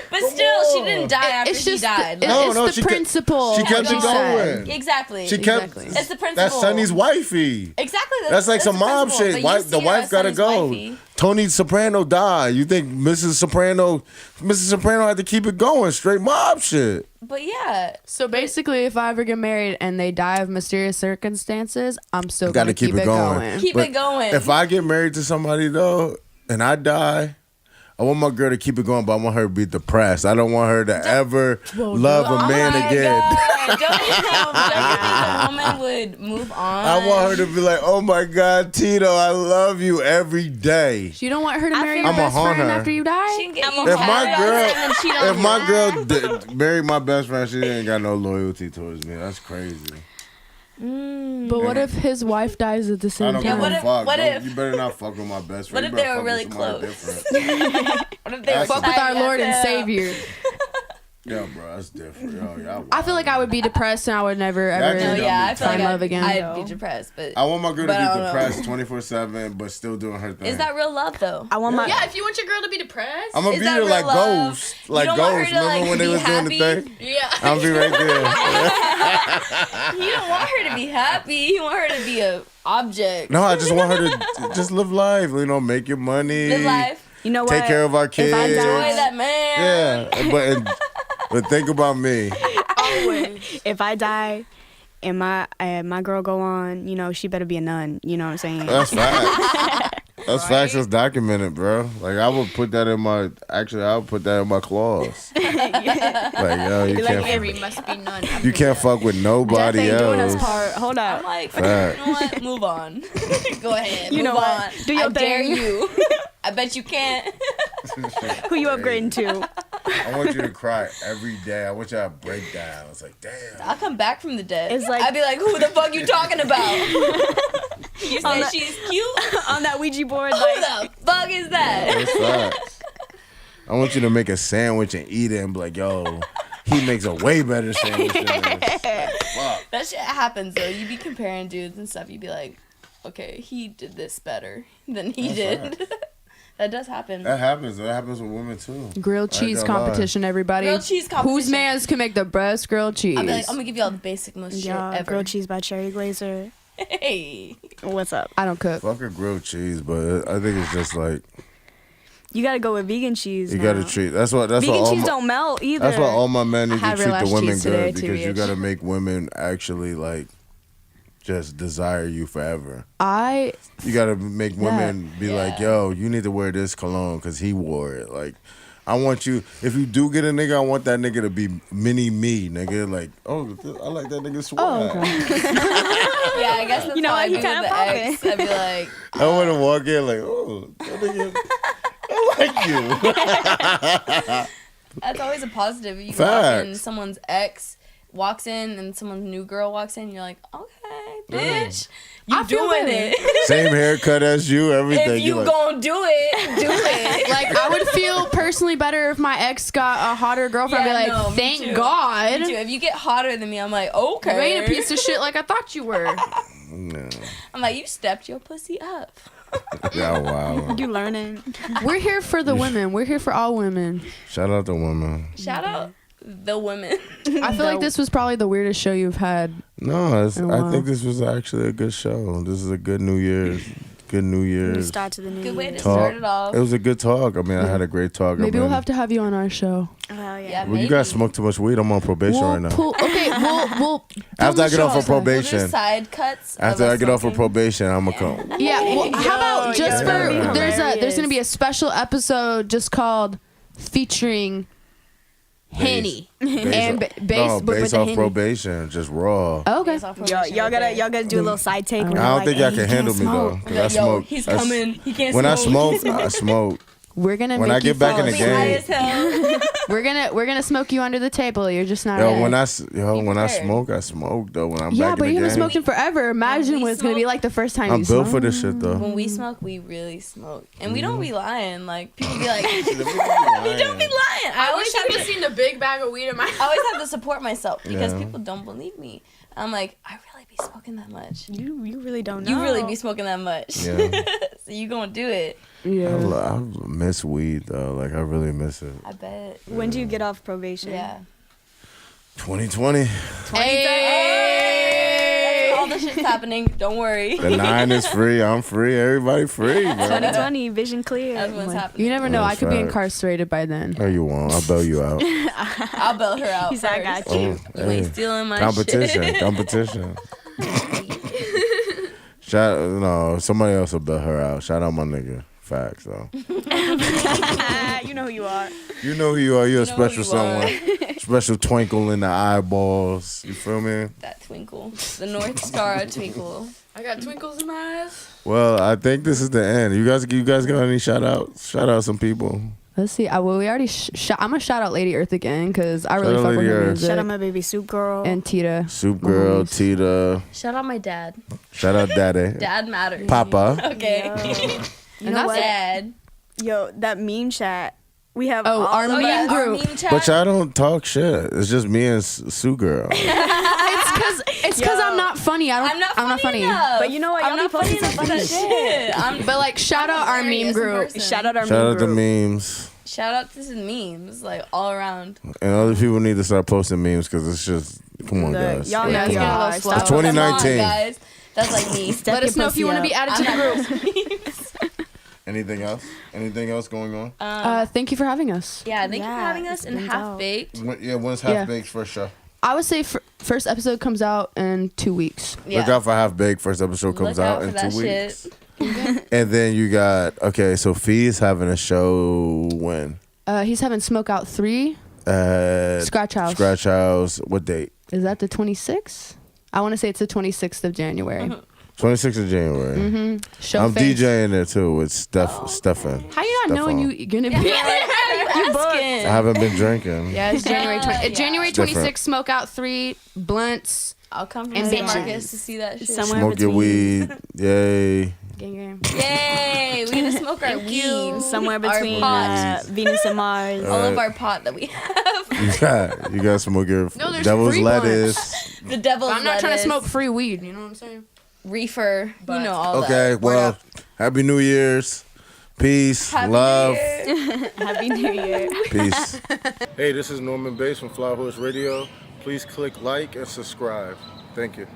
But still, she didn't die after It's he just died. the, No, it's no, the she kept- principle. she kept like it you said. going. Exactly. She kept. Exactly. It's the principle. That's Sonny's wifey. Exactly. That's like some the mob principle. shit. But you Wife, the see her wife as gotta Sonny's go. wifey. Tony Soprano died. You think Mrs. Soprano had to keep it going? Straight mob shit. But yeah, So basically, if I ever get married and they die of mysterious circumstances, I'm still Gotta gonna keep it going. keep But it going. If I get married to somebody though, and I die, I want my girl to keep it going, but I want her to be depressed. I don't want her to ever love a man oh my again. God. Don't you think a woman would move on? I want her to be like, oh my God, Tito, I love you every day. You don't want her to marry your I'ma best haunt friend her. after you die? She can get If you If my tired girl, and then cheat on if you. my girl married my best friend, she ain't got no loyalty towards me. That's crazy. But what if his wife dies at the I same don't time? give what a if- fuck. what Don't- if- you better not fuck with my best What friend. if You they better were fuck really with somebody close? different. What if they were Fuck Fuck with our tight Lord and as hell? Savior. Yo, bro, that's different. Yo, y'all I feel like I would be depressed and I would never Y'all ever. do No, that. yeah, I feel Find like love again. I'd be depressed, but I want my girl to But I be don't know. depressed 24/7, but still doing her thing. is that real love though? I want my Yeah, if you want your girl to be depressed. I'm gonna Is be that there real like love? Ghost. You Like don't want her Ghost. to, Remember like, when they be was doing the happy? thing? Yeah. I'll be right there. You don't want her to be happy. You want her to be a object. No, I just want her to just live life. You know, make your money. Live life. you know what? Take care of our kids. I die- Enjoy that man. Yeah, but think about me. If I die and my girl go on, you know, she better be a nun. You know what I'm saying? That's facts. That's facts. That's documented, bro. Like I would put that in my. Actually, I would put that in my clause. Like yo, you Like, can't. Every must be none. You can't fuck with Death nobody ain't doing us else. part. Hold I'm up. like, Fact. you know what? Move on. Go ahead. You know move what? on. Do your I dare thing. you. I bet you can't. Who you upgrading to? I want you to cry every day. I want you to break down. It's like, damn. I'll come back from the dead. It's like- I'd be like, who the fuck you talking about? You say that- she's cute? On that Ouija board, Who like the fuck is that? That's facts. I want you to make a sandwich and eat it and be like, yo, he makes a way better sandwich than this. Fuck. That shit happens though. You be comparing dudes and stuff. You be like, okay, he did this better than he That's did. That does happen. That happens. That happens with women too. Grilled I ain't cheese gonna lie. competition, everybody. Grilled cheese competition. Whose mans can make the best grilled cheese? I'll be like, I'm gonna give you all the basic most shit yeah, ever. grilled cheese by Cherry Glazer. Hey. What's up? I don't cook. Fuck a grilled cheese, but I think it's just like You gotta go with vegan cheese. You now. gotta treat. That's what Vegan all cheese my, don't melt either. That's why all my men need to had treat real the ass women cheese today, good because you TBH. gotta make women actually like just desire you forever. You gotta make women be like, yo, you need to wear this cologne because he wore it. Like, I want you. If you do get a nigga, I want that nigga to be mini me, nigga. Like, oh, I like that nigga swag. Oh, okay. Yeah, I guess that's You know how what? I'd He be kinda with the ex. I'd be like, I want to walk in like, oh, that nigga, I like you. that's always a positive. You walk in, Facts. someone's ex walks in, and someone's new girl walks in, you're like, okay, bitch, you I feel doing good. it. Same haircut as you, everything. If you You're like, gonna do it, do it. Like, I would feel personally better if my ex got a hotter girlfriend. Yeah, I'd be like, no, me thank too. God. Me too. If you get hotter than me, I'm like, okay. You ain't a piece of shit like I thought you were. no. I'm like, you stepped your pussy up. Yeah, wow. You learning? We're here for the women. We're here for all women. Shout out to women. Shout out the women. I feel like this was probably the weirdest show you've had. No, In a I while. think this was actually a good show. This is a good New Year's. Good New New Year's start to the new Good way year. to talk. start it off. It was a good talk. I mean, I had a great talk. Maybe I we'll mean, have to have you on our show. Oh yeah. Yeah, Well, you guys maybe. smoke too much weed. I'm on probation right now. We'll After I get off of We'll probation, do side cuts. of after I us get off of smoking. probation, I'm gonna come. Yeah. Well, how about just yeah, for yeah. there's gonna be a special episode just called featuring Henny and No, with based the off Henny. probation, just raw. Oh, okay. Based off Y'all, probation, y'all gotta okay. y'all gotta do a little side take. I where don't like, think y'all hey, can you handle can't me though. smoke. 'cause Like, I yo, smoke. he's I s- coming. He can't When I smoke. smoke, I smoke. We're gonna When make I get you back in fall the High game. as hell. We're gonna smoke you under the table. You're just not. Yo, ready. when I prepared. smoke, I smoke though. When I'm yeah, back but in you the haven't game, smoked in forever. Imagine we what it's gonna be smoke- like the first time I'm you built smoke. for this shit though. When we smoke, we really smoke, and we don't be lying. Like people be like, We we don't be lying. I always have to. seen the big bag of weed in my. I always have to support myself because Yeah. people don't believe me. I'm like, I really be smoking that much. You really don't know. You really be smoking that much. Yeah. So you gonna do it? Yeah. I miss weed though. Like I really miss it. I bet. When do you get off probation? Yeah. 2020. Hey. All the shit's happening. Don't worry. The 9 is free. I'm free. Everybody free, bro. 2020, vision clear. That's what's happening. You never know. I That's could be facts. incarcerated by then. No, you won't. I'll bail you out. I'll bail her out. He said, I first. got you. Oh, You ain't hey. stealing my Competition. shit. Competition. Somebody else will bail her out. Shout out my nigga. Facts though. You know who you are. You know who you are. You're a You know special who you are. someone. Special twinkle in the eyeballs. You feel me? That twinkle. The North Star twinkle. I got twinkles in my eyes. Well, I think this is the end. You guys got any shout outs? Shout out some people. Let's see. Well, we already. I'm gonna shout out Lady Earth again because I really Shout out fuck with Lady her Earth. music. Shout out my baby Soup Girl. And Tita. Soup Girl, Nice. Tita. Shout out my dad. Shout out Daddy. Dad matters. Papa. Okay. You And know that's what? Dad. Yo, that meme chat. We have Oh, all our of Oh meme yeah, us. our group. meme chat. But y'all don't talk shit. It's just me and Sue Girl. It's because I'm not funny. I'm not funny enough. But you know what? I'm Y'all not be funny posting enough for that some shit. I'm, But like, shout out our meme hilarious in group. person. Shout out our Shout meme out the group. memes. Shout out to the memes, like all around. And other people need to start posting memes because it's just, come on, Look, guys. y'all Like, know it's come getting a on. little y'all. slow. Stop. It's 2019. Come on, guys. That's like me. Step Let us your know if you pussy want to be up. added to the group. Anything else? Anything else going on? Thank you for having us. Yeah, thank you for Yeah, having us it's in been Half dope. Baked. When's Yeah. Half Baked first show? I would say first episode comes out in 2 weeks. Yeah. Look out for Half Baked. First episode comes Look out out in for that 2 weeks. shit. And then you got, so Fee's having a show when? He's having Smoke Out 3. At Scratch House. Scratch House. What date? Is that the 26th? I want to say it's the 26th of January. 26th of January. Mm-hmm. Show I'm face. DJing there too with Stefan. How you not knowing Stefan. you gonna be? You asking? I haven't been drinking. Yeah, it's January 20. Yeah. January It's different. 26th. Smoke Out 3 blunts. I'll come from And St. bitches. Marcus to see that shit. Somewhere Smoke your between- weed. Yay. Gang gang. Yay! We're gonna smoke our weed. Somewhere Our between pot. Venus and Mars. All of our pot that we have. You got smoke your No, there's devil's free lettuce. The devil's I'm not trying to lettuce, smoke free weed. You know what I'm saying? reefer. You know all Okay, that. well, Happy New Year's. Peace, Happy love, New Year. Happy New Year. peace. Hey, this is Norman Bass from Flyhorse Radio. Please click like and subscribe. Thank you.